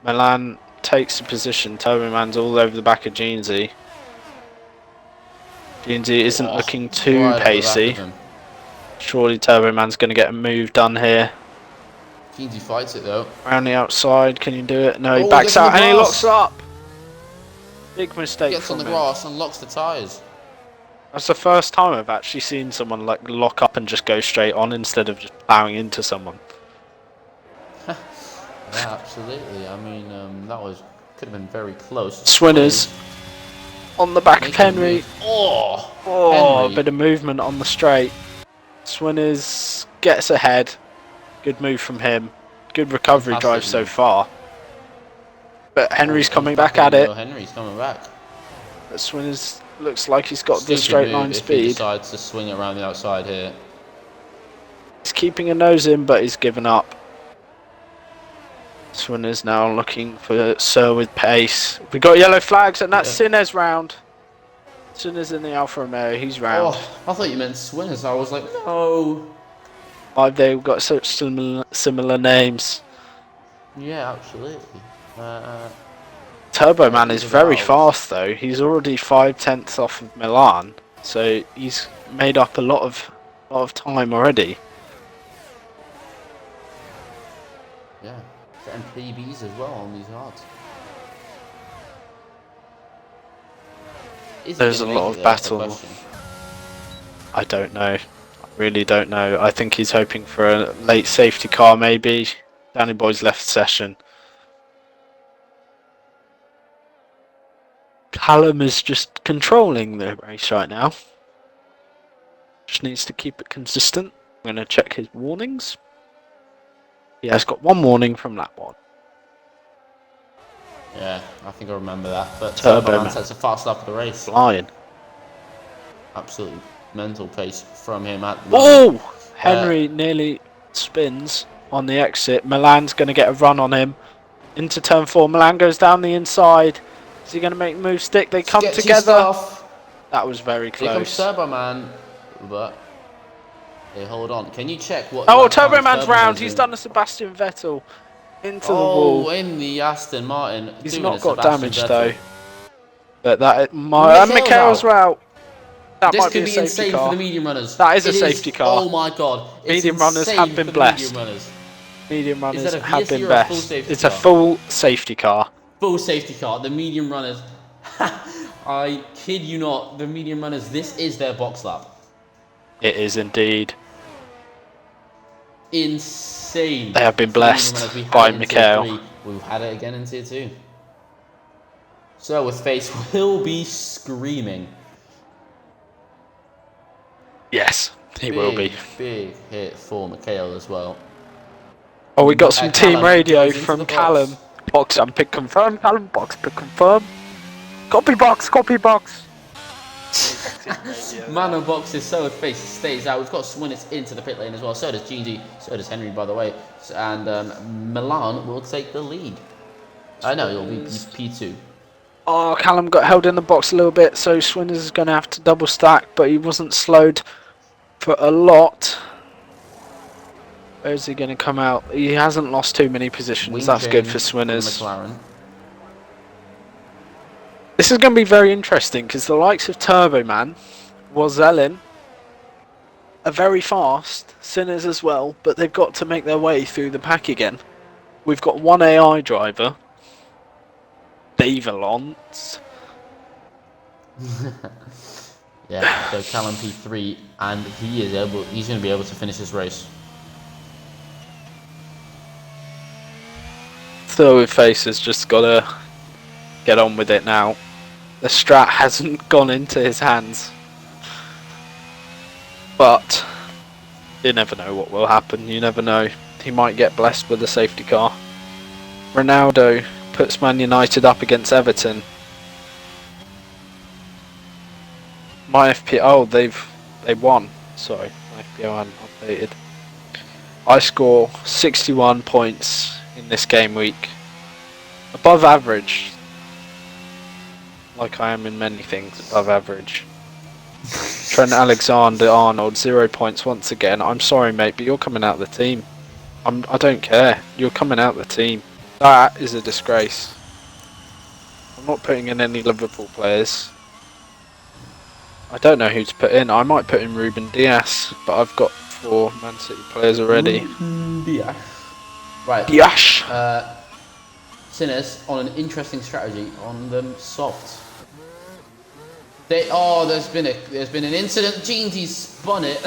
Milan takes the position. Turboman's all over the back of Jeansy. Jeansy isn't looking too right at the back of pacey. him. Surely Turboman's going to get a move done here. Jeansy fights it though. Around the outside, can you do it? No, he Oh, backs gets on out the and he grass. locks up. Big mistake Gets on from the him. grass and locks the tyres. That's the first time I've actually seen someone like lock up and just go straight on instead of just plowing into someone. Yeah, absolutely. I mean, that could have been very close. Swinners on the back of Henry. Oh, A bit of movement on the straight. Swinners gets ahead. Good move from him. Good recovery drive so far. But Henry's coming back at it. Henry's coming back. But Swinners looks like he's got the straight line speed. He decides to swing around the outside here. He's keeping a nose in, but he's given up. Swinners now looking for Sir with pace. We got yellow flags, and that's Sinner's round. Sinner's in the Alfa Romeo. He's round. Oh, I thought you meant Swinners. I was like, no. They've got such similar names. Yeah, absolutely. Turboman is very fast though. He's already 5/10 off of Milan, so he's made up a lot of time already. Yeah, getting PBs as well on these hards. There's a lot of battle. I don't know. I really don't know. I think he's hoping for a late safety car maybe. Danny Boy's left session. Callum is just controlling the race right now. Just needs to keep it consistent. I'm going to check his warnings. He has got one warning from lap 1. Yeah, I think I remember that. But Turboman sets a fast lap of the race. Flying. Absolutely mental pace from him at the moment. Oh! Henry nearly spins on the exit. Milan's going to get a run on him. Into turn 4. Milan goes down the inside. Is he going to make the move stick? They come together. Stuff. That was very close. Here comes Turboman, but hey, hold on. Can you check what? Oh, Turboman's round. He's done a Sebastian Vettel into the wall. Oh, in the Aston Martin. He's not got damage though. But that Michael's route. That might be a safety car. For the medium runners. That is a safety car. Oh my god! Medium runners have been blessed. Medium runners have been blessed. It's a full safety car. Full safety car. The medium runners. I kid you not. The medium runners. This is their box lap. It is indeed. Insane. They have been blessed by Michael. We've had it again in Tier 2. So with face will be screaming. Yes, he will be. Big hit for Michael as well. Oh, we got some team radio from Callum. Box unpick confirm, Callum. Box pick confirm. Copy box, copy box. Man on box is so face stays out. We've got Swinners into the pit lane as well. So does GG. So does Henry, by the way. And Milan will take the lead. I know he'll be P2. Oh, Callum got held in the box a little bit, so Swinners is going to have to double stack, but he wasn't slowed for a lot. Where's he going to come out? He hasn't lost too many positions. That's good for Swinners. This is going to be very interesting because the likes of Turboman, Wozellin are very fast, Sinners as well, but they've got to make their way through the pack again. We've got one AI driver, Dave Alonso. Yeah, so Callum P3, and he's going to be able to finish his race. Third face has just got to get on with it now. The strat hasn't gone into his hands. But you never know what will happen. You never know. He might get blessed with a safety car. Ronaldo puts Man United up against Everton. My FP. Oh, they won. Sorry, my FPO hadn't updated. I score 61 points in this game week. Above average. Like I am in many things, above average. Trent Alexander-Arnold, 0 points once again. I'm sorry, mate, but you're coming out of the team. I don't care. You're coming out of the team. That is a disgrace. I'm not putting in any Liverpool players. I don't know who to put in. I might put in Ruben Dias, but I've got 4 Man City players already. Dias. Right. Dias. Sinners on an interesting strategy on them soft. There's been an incident. Jeansy's spun it.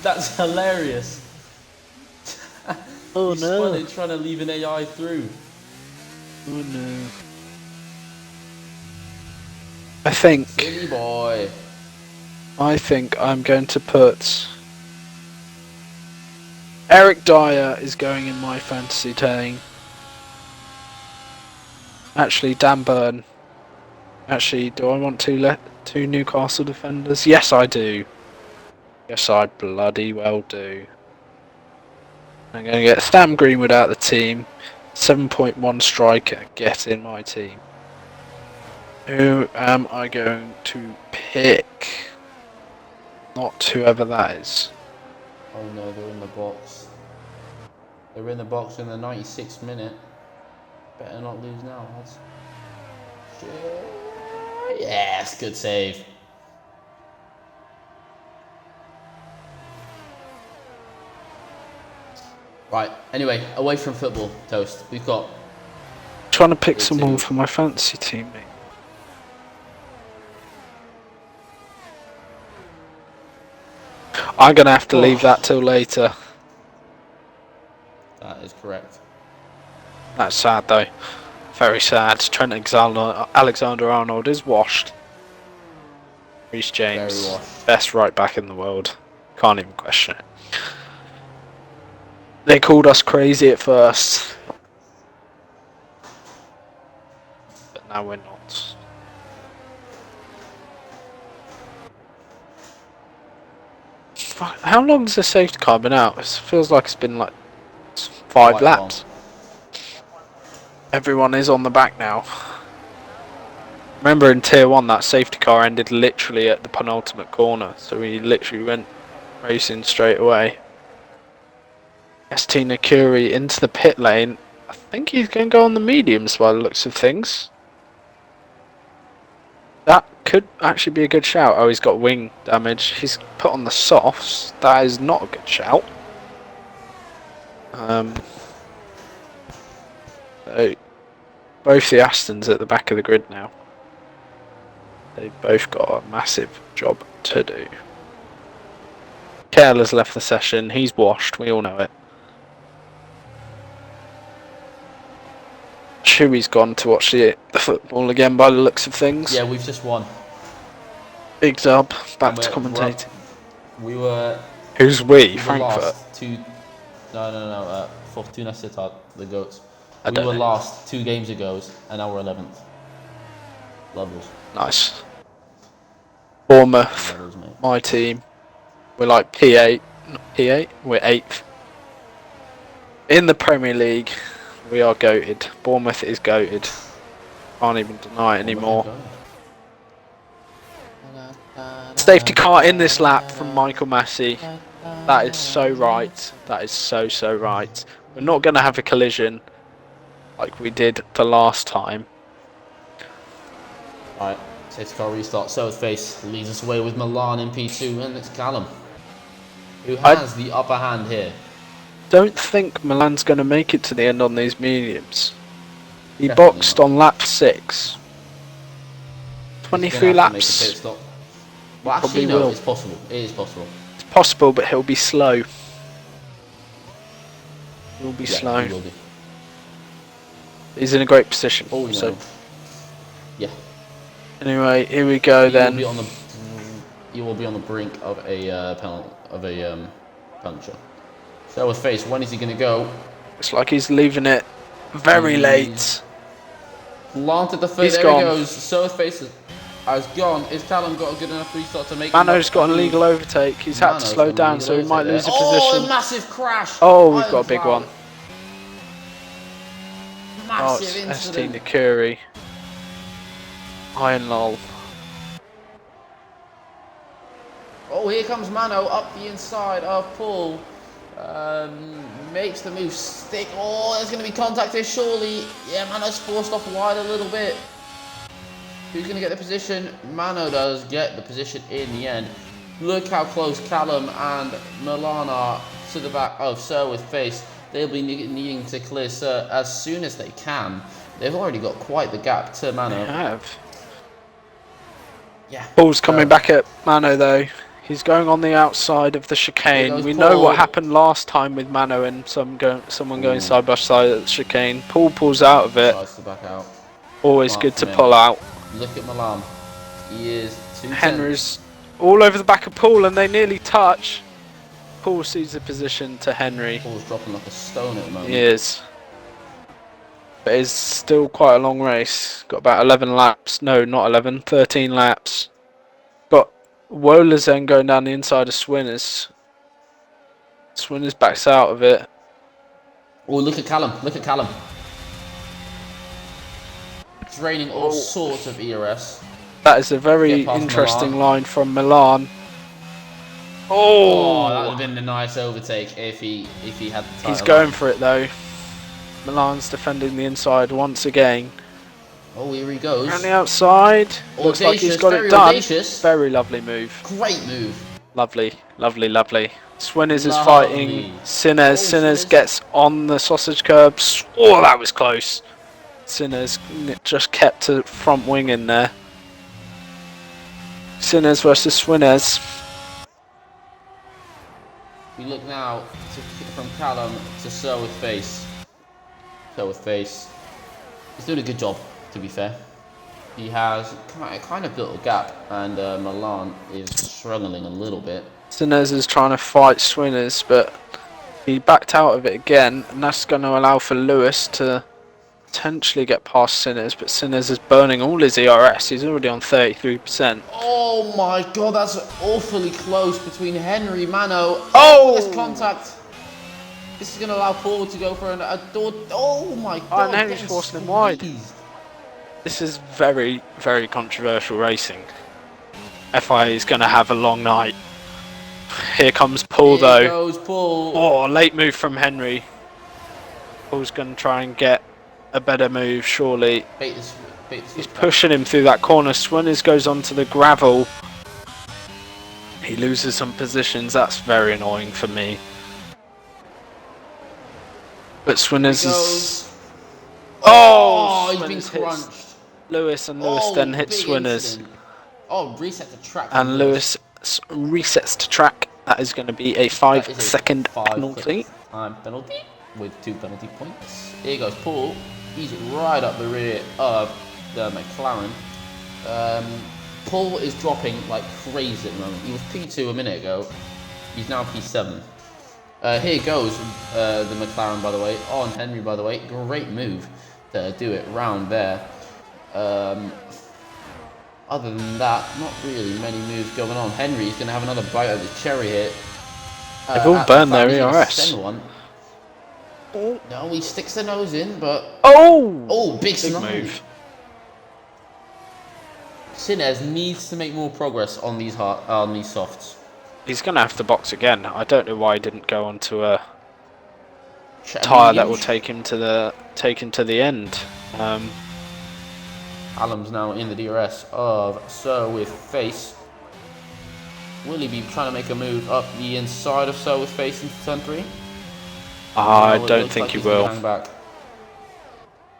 That's hilarious. Oh he no! Spun it trying to leave an AI through. Oh no! I think. Silly boy. I think I'm going to put. Eric Dyer is going in my fantasy team. Actually, Dan Burn. Actually, do I want two Newcastle defenders? Yes, I do. Yes, I bloody well do. I'm going to get Stam Greenwood out of the team. 7.1 striker, get in my team. Who am I going to pick? Not whoever that is. Oh no, they're in the box. They're in the box in the 96th minute. Better not lose now, lads. Yes, good save. Right, anyway, away from football, Toast. We've got... Trying to pick someone for my fantasy team, mate. I'm going to have to leave that till later. That is correct. That's sad though. Very sad. Trent Alexander-Arnold is washed. Reece James, best right back in the world. Can't even question it. They called us crazy at first. But now we're not. How long has the safety car been out? It feels like it's been like 5 laps. Everyone is on the back now. Remember in Tier 1 that safety car ended literally at the penultimate corner, so we literally went racing straight away. Tina Curie into the pit lane. I think he's going to go on the mediums by the looks of things. That could actually be a good shout. Oh, he's got wing damage. He's put on the softs. That is not a good shout. So both the Astons at the back of the grid now. They've both got a massive job to do. Kale has left the session. He's washed. We all know it. Chewy's gone to watch the football again by the looks of things. Yeah, we've just won. Big Zub, back to commentating. We were... Who's we? Frankfurt? Fortuna Sittard, the GOATs. We were last 2 games ago, and now we're 11th. Levels. Nice. Bournemouth, Levels, mate. my team. We're like P8. Not P8? We're 8th. In the Premier League, we are goated. Bournemouth is goated. Can't even deny it anymore. Safety car in this lap from Michael Massey. That is so right. That is so right. We're not going to have a collision like we did the last time. Alright, safety car restart. So face leads us away with Milan in P2, and it's Callum who has the upper hand here. Don't think Milan's going to make it to the end on these mediums. He Definitely boxed not. on lap 6. 23 laps. Well, actually, no, it's possible. It is possible. It's possible, but he'll be slow. He'll be slow. He will be. He's in a great position. Oh, so. no. Yeah. Anyway, here we go then. He will be on the brink of a puncture. So with face, when is he going to go? It's like he's leaving it very late. Planted the foot. He's there gone. he goes. So with face. has gone. Is Callum got a good enough restart to make? Mano's got an illegal overtake. He's had to slow down, so he might lose a position. Oh, a massive crash! Oh, we've got a big one. Massive it's incident. ST Nakuri. Iron lol. Oh, here comes Mano up the inside of Paul. Makes the move stick. Oh, there's going to be contact here, surely. Yeah, Mano's forced off wide a little bit. Who's going to get the position? Mano does get the position in the end. Look how close Callum and Milan are to the back of Sir with face. They'll be needing to clear Sir as soon as they can. They've already got quite the gap to Mano. They have. Yeah. Paul's coming back at Mano though. He's going on the outside of the chicane. We know what happened last time with Mano and someone going side by side at the chicane. Paul pulls out of it. Tries to back out. Always good to pull out. Look at Milan. He is 2 Henry's all over the back of Paul and they nearly touch. Paul sees the position to Henry. Paul's dropping like a stone at the moment. He is. But it's still quite a long race. Got about 11 laps. No, not 11. 13 laps. Got Wohlers then going down the inside of Swinners. Swinners backs out of it. Oh, look at Callum. Look at Callum. It's raining all sorts of ERS. That is a very interesting line from Milan. Oh, that would have been a nice overtake if he had the title. He's going for it though. Milan's defending the inside once again. Oh, here he goes. Around the outside. Looks like he's got it done. Audacious. Very lovely move. Great move. Lovely, lovely, lovely. Swinners is fighting Sinners. Sinners gets on the sausage curbs. Oh, that was close. Sinners just kept a front wing in there. Sinners versus Swinners. We look now from Callum to Sir with face. Sir with face. He's doing a good job, to be fair. He has kind of built a gap, and Milan is struggling a little bit. Sinners is trying to fight Swinners, but he backed out of it again, and that's going to allow for Lewis to potentially get past Sinners, but Sinners is burning all his ERS. He's already on 33%. Oh my god, that's awfully close between Henry, Mano. Oh! This contact. This is going to allow Paul to go for a door. Oh my god. And Henry's forcing him wide. This is very, very controversial racing. FIA is going to have a long night. Here comes Paul though. Here goes Paul. Oh, late move from Henry. Paul's going to try and get a better move, surely. Bait this He's pushing him through that corner. Swinners goes onto the gravel. He loses some positions. That's very annoying for me. But Swinners is... Oh, he's been crunched. Lewis, and Lewis then hits Swinners. Oh, reset to track. And Lewis resets to track. That is going to be a 5-second penalty. Penalty with 2 penalty points. Here goes Paul. He's right up the rear of the McLaren. Paul is dropping like crazy at the moment. He was P2 a minute ago. He's now P7. Here goes the McLaren, by the way. On Henry, by the way. Great move to do it round there. Other than that, not really many moves going on. Henry's going to have another bite of the cherry here. They've all burned their ERS. Oh. No, he sticks the nose in, but... Oh, big move. Sinez needs to make more progress on these softs. He's going to have to box again. I don't know why he didn't go onto a tyre that will take him to the end. Callum's now in the DRS of Sir with face. Will he be trying to make a move up the inside of Sir with face into turn 3? I don't think he will.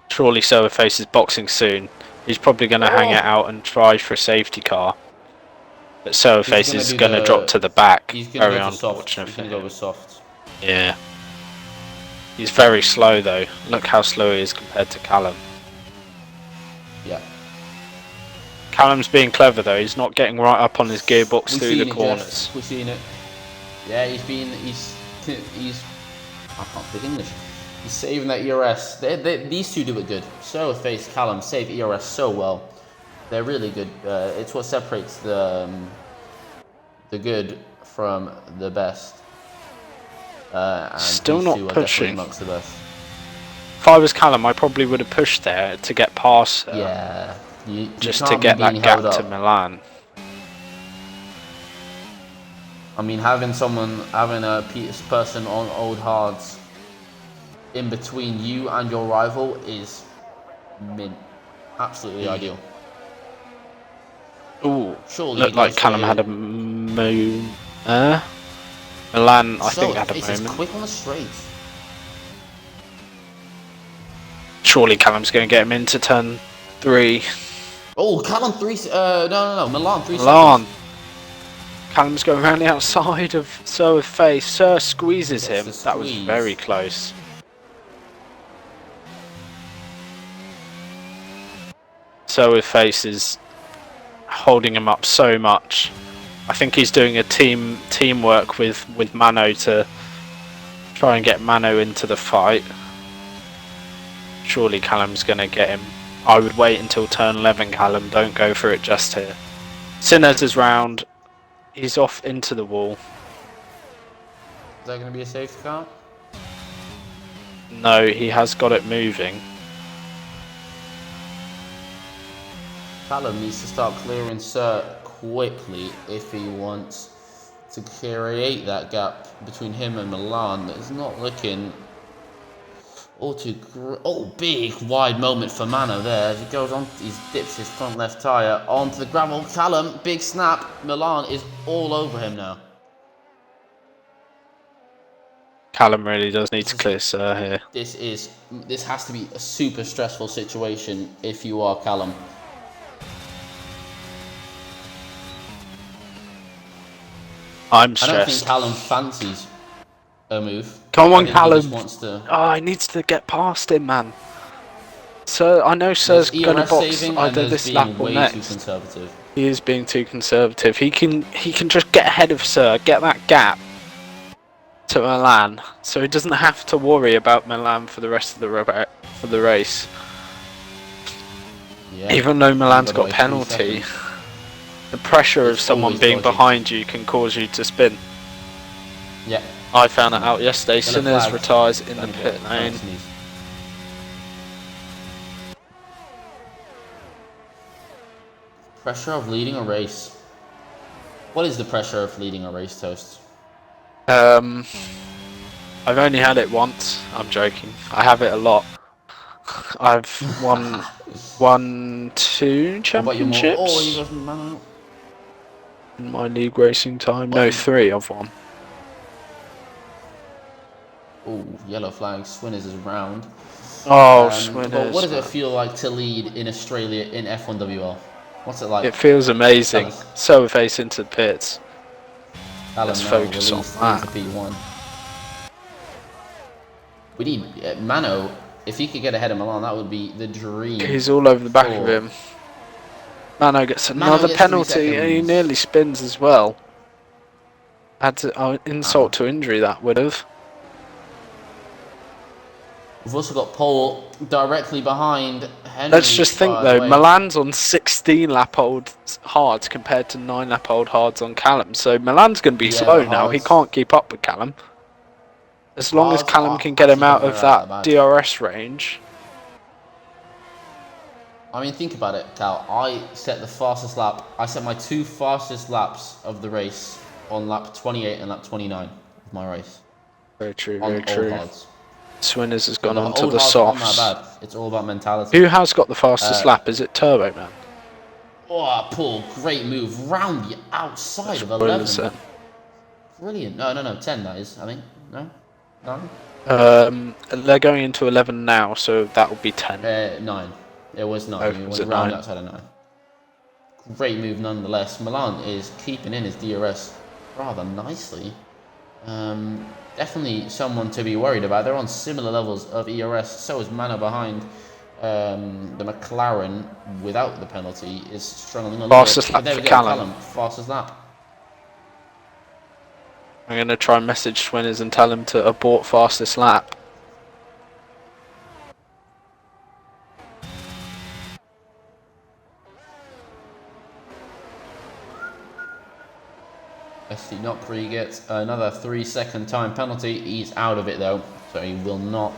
Surely Sir with face is boxing soon. He's probably going to hang it out and try for a safety car. But Sir with face is going to drop to the back. Very unfortunate for him. Go with soft. Yeah. He's very slow though. Look how slow he is compared to Callum. Yeah. Callum's being clever though. He's not getting right up on his gearbox through the corners. We've seen it. Yeah, he's I can't speak English. He's saving that ERS. These two do it good. So face Callum save ERS so well. They're really good. It's what separates the good from the best. And Still these not two are definitely pushing. amongst the best. If I was Callum, I probably would have pushed there to get past Yeah, you just to can't be get being that held gap to up. Milan. I mean, having a person on old hards in between you and your rival is mint. Absolutely ideal. Ooh, Surely he looked goes like for Callum had a it. moment. Milan, I think, So had a face is moment. quick on the straight. Surely Callum's going to get him into turn 3. Oh, Callum 3. No. Milan 3 seconds. Milan. Callum's going around the outside of Sir with face. Sir squeezes Gets him. the That was very squeeze. close. Sir with face is holding him up so much. I think he's doing a teamwork with Mano to try and get Mano into the fight. Surely Callum's going to get him. I would wait until turn 11, Callum. Don't go for it just here. Sinners is round. He's off into the wall. Is that going to be a safety car? No, he has got it moving. Callum needs to start clearing Sir quickly if he wants to create that gap between him and Milan. It's not looking all too big wide moment for Mano there as he goes on. He dips his front left tyre onto the gravel. Callum, big snap. Milan is all over him now. Callum really does need to clear Sir here. This has to be a super stressful situation if you are Callum. I'm I don't think stressed. Callum fancies a move. Come I on, think he Callum. just wants to. Oh, he needs to get past him, man. So I know Sir's There's going to ERS box saving and either there's this lap being or way too next. conservative. He is being too conservative. He can just get ahead of Sir, get that gap to Milan, so he doesn't have to worry about Milan for the rest of the race. Yeah. Even though Milan's got By 3 penalty, seconds. the pressure of It's someone always being dodgy. behind you can cause you to spin. Yeah. I found it out yesterday. Yellow Sinners flag. retires in the Don't pit lane. sneeze. Pressure of leading a race. What is the pressure of leading a race, Toast? I've only had it once. I'm joking. I have it a lot. I've won 2 What about your more? Oh, you championships got Mano. in my league racing time. No, 3 I've won. Oh, yellow flag. Swinners is round. Oh, But what Swinners. does it feel like to lead in Australia in F1WL? What's it like? It feels amazing. Tell us. So we face into the pits. Let's Now focus on released that. into P1. We need Mano. If he could get ahead of Milan, that would be the dream. He's all over the back of him. Mano gets another gets 3 penalty and he seconds. nearly spins as well. Had to insult to injury that would have. We've also got Paul directly behind Henry. Let's just think though, Milan's on 16 lap old hards compared to 9 lap old hards on Callum. So Milan's going to be slow now. He can't keep up with Callum. As long as Callum can get him out of that DRS range. I mean, think about it, Cal. I set the fastest lap. I set my 2 fastest laps of the race on lap 28 and lap 29 of my race. Very true, very true. Hards. Swinners has gone The on to old the hards aren't softs. that bad. It's all about mentality. Who has got the fastest lap? Is it Turbo Man? Oh, Paul, great move. Round the outside of 11. Set. Brilliant. No, 10 that is, I think. No? 9? They're going into 11 now, so that will be 10. 9. It was 9. Oh, It was went it round 9? outside of 9. Great move nonetheless. Milan is keeping in his DRS rather nicely. Definitely someone to be worried about. They're on similar levels of ERS. So is Mano behind. The McLaren without the penalty is struggling a little Fastest bit. lap There we for go, Callum. Fastest lap. I'm going to try and message Swinners and tell him to abort fastest lap. Nokri gets another 3-second time penalty. He's out of it though, so he will not.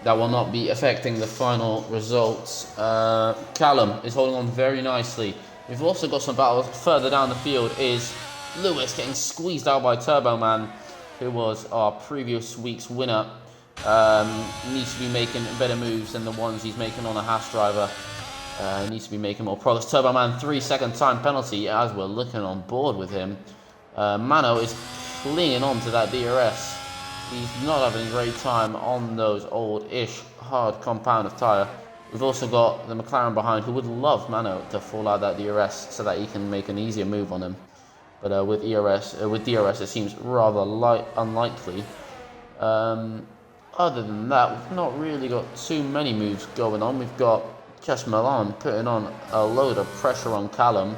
That will not be affecting the final results. Callum is holding on very nicely. We've also got some battles further down the field. Is Lewis getting squeezed out by Turbo Man, who was our previous week's winner. Needs to be making better moves than the ones he's making on a Haas driver. Needs to be making more progress. Turbo Man 3-second time penalty as we're looking on board with him. Mano is clinging on to that DRS. He's not having a great time on those old-ish hard compound of tyre. We've also got the McLaren behind who would love Mano to fall out that DRS so that he can make an easier move on him. But with DRS it seems rather unlikely. Other than that, we've not really got too many moves going on. We've got just Milan putting on a load of pressure on Callum.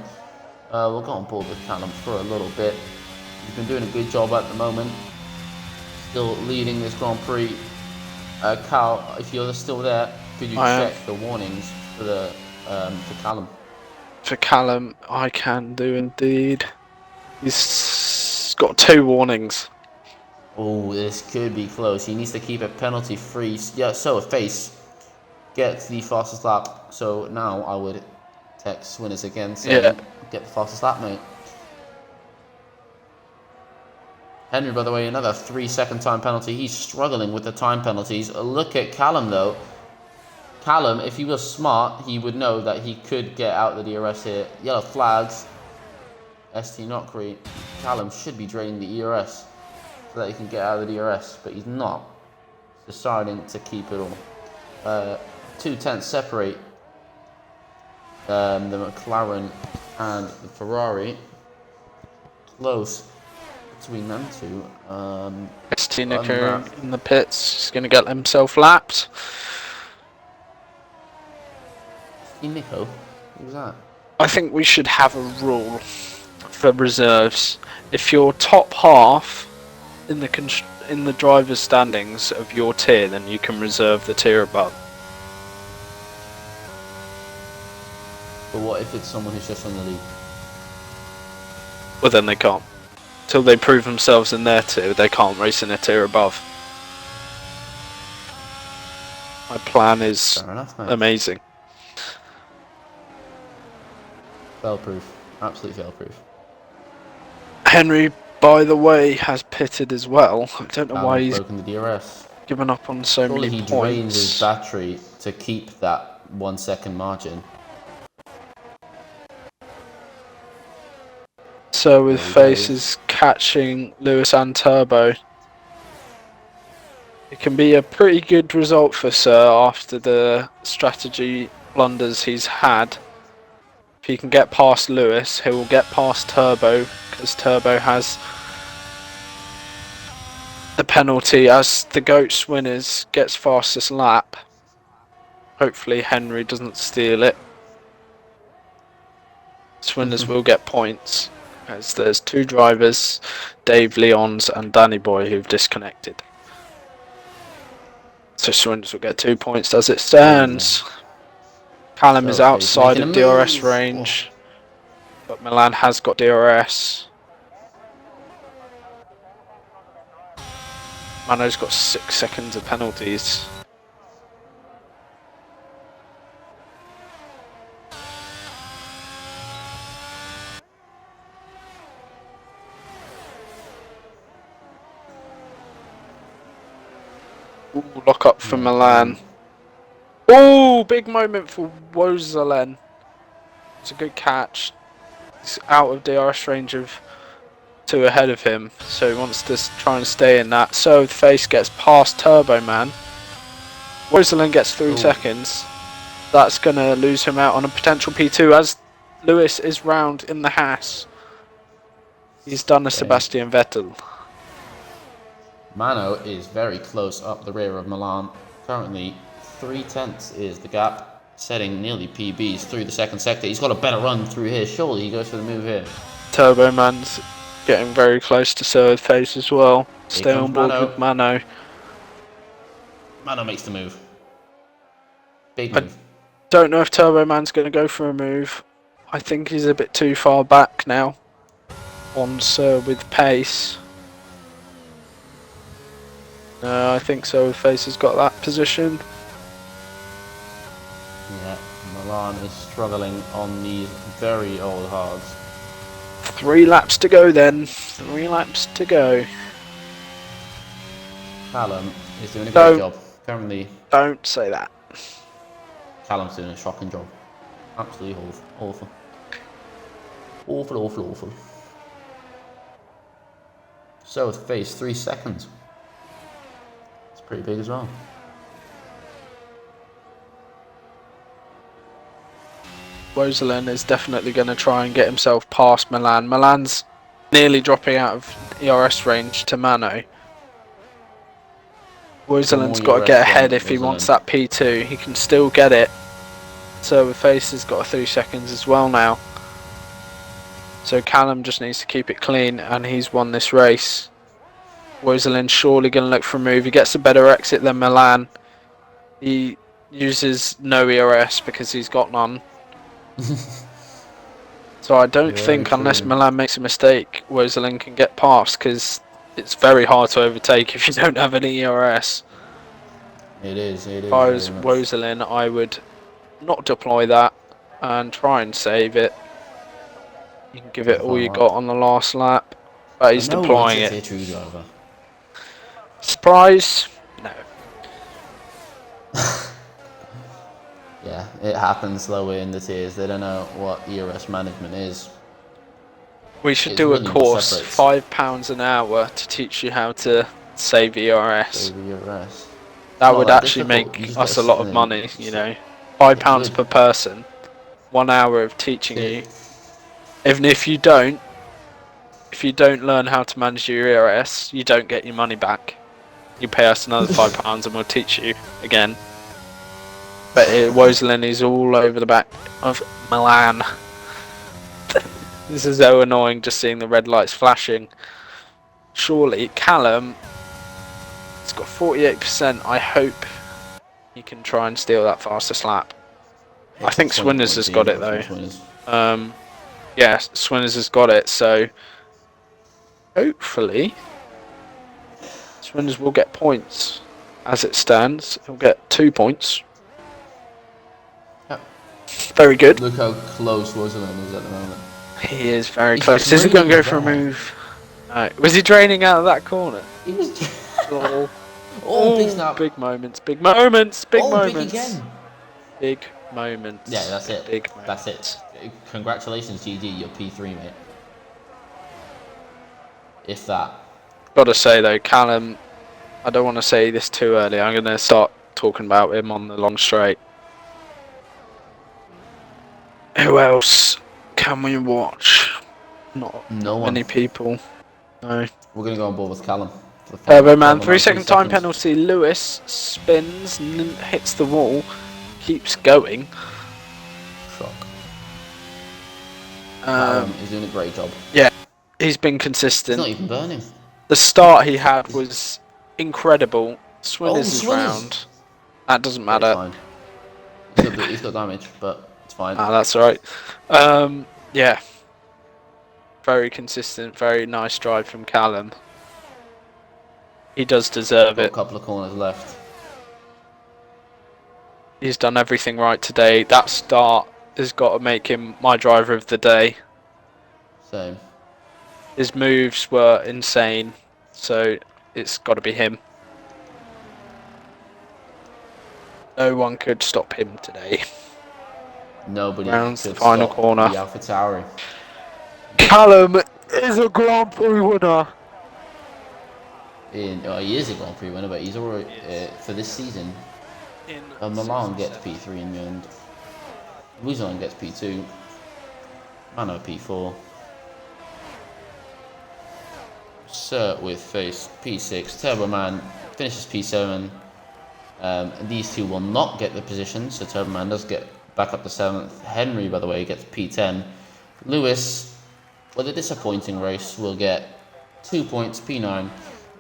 We'll go on board with Callum for a little bit. He's been doing a good job at the moment. Still leading this Grand Prix. Cal, if you're still there, could you check the warnings for Callum? For Callum, I can do indeed. He's got 2 warnings. Oh, this could be close. He needs to keep it penalty free. Yeah, so face gets the fastest lap. So now I would text Winners again saying, get the fastest lap, mate. Henry, by the way, another 3-second time penalty. He's struggling with the time penalties. Look at Callum, though. Callum, if he was smart, he would know that he could get out the DRS here. Yellow flags. ST Nokri. Callum should be draining the ERS so that he can get out of the DRS, but he's not. He's deciding to keep it all. 2 tenths separate the McLaren and the Ferrari. Close between them two. ST Nico in the pits. He's going to get himself lapped. ST Nico? Who's that? I think we should have a rule for reserves. If you're top half in the driver's standings of your tier, then you can reserve the tier above. But what if it's someone who's just on the lead? Well, then they can't. Till they prove themselves in their tier, they can't race in a tier above. My plan is amazing. Fail-proof. Absolutely fail-proof. Henry, by the way, has pitted as well. I don't know why he's broken the DRS. Given up on so many he points. Drains his battery to keep that 1 second margin. So with faces catching Lewis and Turbo, it can be a pretty good result for Sir after the strategy blunders he's had. If he can get past Lewis, he will get past Turbo, because Turbo has the penalty as the GOATS winners gets fastest lap. Hopefully Henry doesn't steal it. Swinners will get points, as there's 2 drivers, Dave Leons and Danny Boy, who've disconnected. So Swinners will get 2 points as it stands. Callum is outside of DRS range, but Milan has got DRS. Mano's got 6 seconds of penalties. Ooh, lock up for Milan. Oh, big moment for Wozelen. It's a good catch. He's out of DRS range of 2 ahead of him, so he wants to try and stay in that. So the face gets past Turbo Man. Wozelen gets 3 seconds. That's going to lose him out on a potential P2 as Lewis is round in the Haas. He's done a Sebastian Vettel. Mano is very close up the rear of Milan. Currently 3 tenths is the gap, setting nearly PBs through the second sector. He's got a better run through here. Surely he goes for the move here. Turbo Man's getting very close to Sir Face as well. Stay on board with Mano. Mano makes the move. Big move. Don't know if Turbo Man's going to go for a move. I think he's a bit too far back now. on Sir with pace. No, I think Sir with pace has got that position. Yeah, Milan is struggling on these very old hards. 3 laps to go then. 3 laps to go. Callum is doing a great job. Currently, Don't say that. Callum's doing a shocking job. Absolutely awful. Awful. So with face 3 seconds. It's pretty big as well. Wozelin is definitely going to try and get himself past Milan. Milan's nearly dropping out of ERS range to Mano. Wozelin's got to get ahead if he wants that P2. He can still get it. So Face has got 3 seconds as well now. So Callum just needs to keep it clean and he's won this race. Wozelin's surely going to look for a move. He gets a better exit than Milan. He uses no ERS because he's got none. So I don't think unless Milan makes a mistake, Wozelin can get past because it's very hard to overtake if you don't have any ERS. It is. If I was Wozelin, I would not deploy that and try and save it. You can give it all you got on the last lap, but he's deploying it. True driver. Surprise? No. Yeah, it happens lower in the tiers. They don't know what ERS management is. We should do a course, £5 an hour, to teach you how to save ERS. That would actually make us a lot of money, you know. £5 per person, 1 hour of teaching you. Even if you don't learn how to manage your ERS, you don't get your money back. You pay us another £5 and we'll teach you again. But Wozelin is all over the back of Milan. This is so annoying just seeing the red lights flashing. Surely Callum, he's got 48%. I hope he can try and steal that fastest lap. I think Swinners has got it though. Yeah, Swinners has got it, so hopefully Swinners will get points. As it stands, he'll get 2 points. Very good. Look how close Wozelin is at the moment. He is very close. Is he going to go for a move? No. Was he draining out of that corner? He was. Oh, big snap. Big moments. Big moments. Big moments. Big again. Big moments. Yeah, that's it. Big moments. That's it. Congratulations, GG. You're P3, mate. If that. Gotta say though, Callum, I don't want to say this too early. I'm going to start talking about him on the long straight. Who else can we watch? Not many people. No. We're going to go on board with Callum. Turbo Man, 3 second time penalty. Lewis spins, hits the wall, keeps going. Shock. Callum is doing a great job. Yeah, he's been consistent. He's not even burning. The start he had was incredible. Swinners is round. That doesn't matter. He's got damage, but it's fine. Ah, that's alright. Yeah. Very consistent, very nice drive from Callum. He does deserve it. A couple of corners left. He's done everything right today. That start has got to make him my driver of the day. Same. His moves were insane, so it's got to be him. No one could stop him today. Nobody. Rounds the final corner. The AlphaTauri. Callum is a Grand Prix winner. He is a Grand Prix winner, but he's already for this season. Milan gets P3 in the end. Wozelin gets P2. Mano P4. Sir with face P6. Turbo Man finishes P7. These two will not get the position, so Turbo Man does get back up to 7th. Henry, by the way, gets P10. Lewis, with a disappointing race, will get 2 points, P9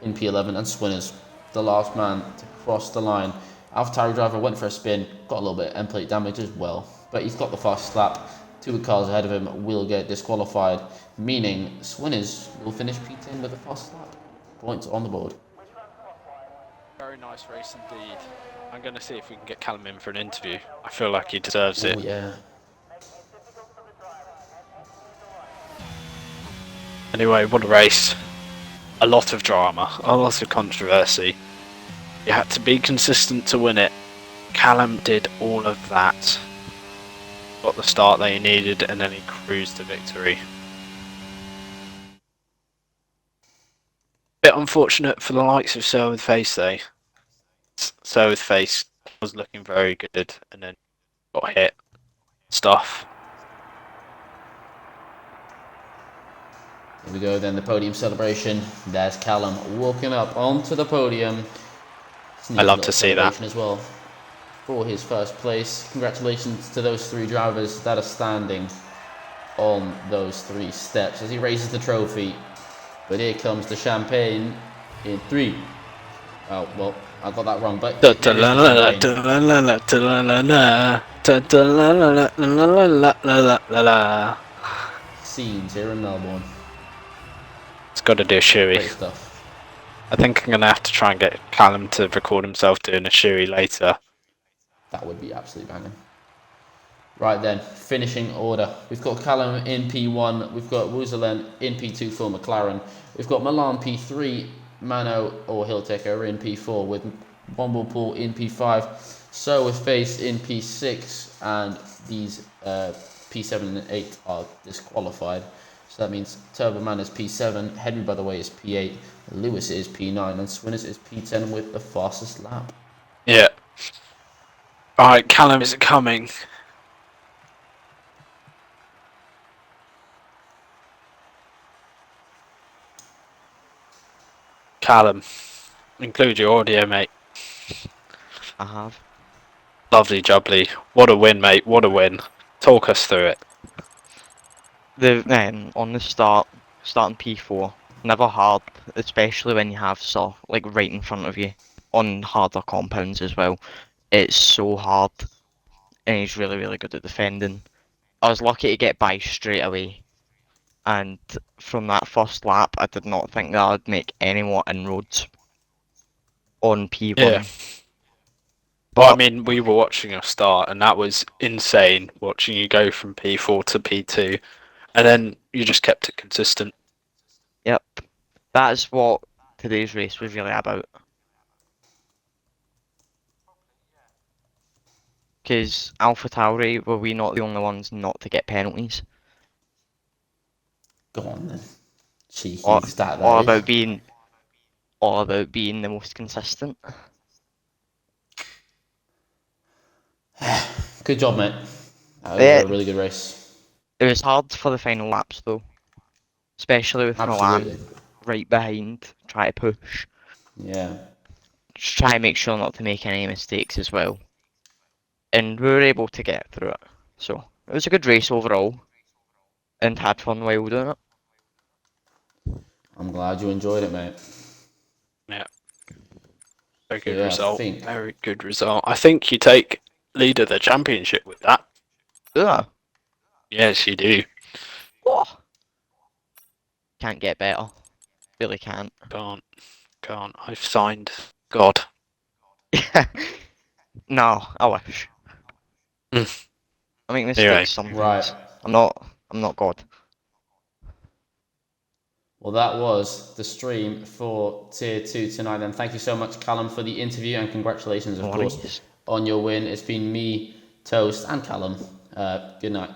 in P11, and Swinners, the last man to cross the line. AlphaTauri driver went for a spin, got a little bit of end plate damage as well, but he's got the fastest lap, 2 cars ahead of him will get disqualified, meaning Swinners will finish P10 with a fast lap. Points on the board. Very nice race indeed. I'm going to see if we can get Callum in for an interview. I feel like he deserves it. Oh yeah. Anyway, what a race. A lot of drama, a lot of controversy. You had to be consistent to win it. Callum did all of that. Got the start that he needed, and then he cruised to victory. Bit unfortunate for the likes of Sir with Face though. Sir with Face was looking very good, and then got hit. Stuff. Here we go then, the podium celebration. There's Callum walking up onto the podium. I love to see that as well for his first place. Congratulations to those 3 drivers that are standing on those 3 steps as he raises the trophy. But here comes the champagne in 3. Oh, well, I got that wrong, but scenes here in Melbourne. It's got to do a shoey. Great stuff. I think I'm going to have to try and get Callum to record himself doing a shoey later. That would be absolutely banging. Right then, finishing order. We've got Callum in P1. We've got Woozelen in P2 for McLaren. We've got Milan P3. Mano or Hilltaker in P4 with Womblepool in P5. So with Face in P6. And these P7 and 8 are disqualified. So that means Turboman is P7. Henry, by the way, is P8. Lewis is P9. And Swinners is P10 with the fastest lap. Yeah. Alright, Callum, is it coming? Callum, include your audio, mate. I have. Lovely jubbly. What a win, mate. What a win. Talk us through it. On the starting P4, never hard, especially when you have like right in front of you on harder compounds as well. It's so hard, and he's really, really good at defending. I was lucky to get by straight away, and from that first lap, I did not think that I'd make any more inroads on P1. Yeah. But I mean, we were watching your start, and that was insane, watching you go from P4 to P2, and then you just kept it consistent. Yep. That's what today's race was really about. Because Alpha Tauri, were we not the only ones not to get penalties? Go on then. Cheeky All, stat that all is. about being the most consistent. Good job, mate. That was a really good race. It was hard for the final laps though. Especially with Milan right behind, try to push. Yeah. Just try to make sure not to make any mistakes as well. And we were able to get through it. So, it was a good race overall. And had fun while doing it. I'm glad you enjoyed it, mate. Yeah. Very good result. Very good result. I think you take lead of the championship with that. Yeah. Yes, you do. Oh. Can't get better. Really can't. Can't. I've signed God. No, I wish. I make mistakes sometimes. Right. I'm not God. Well, that was the stream for Tier 2 tonight. And thank you so much, Callum, for the interview. And congratulations, of course, on your win. It's been me, Toast, and Callum. Good night.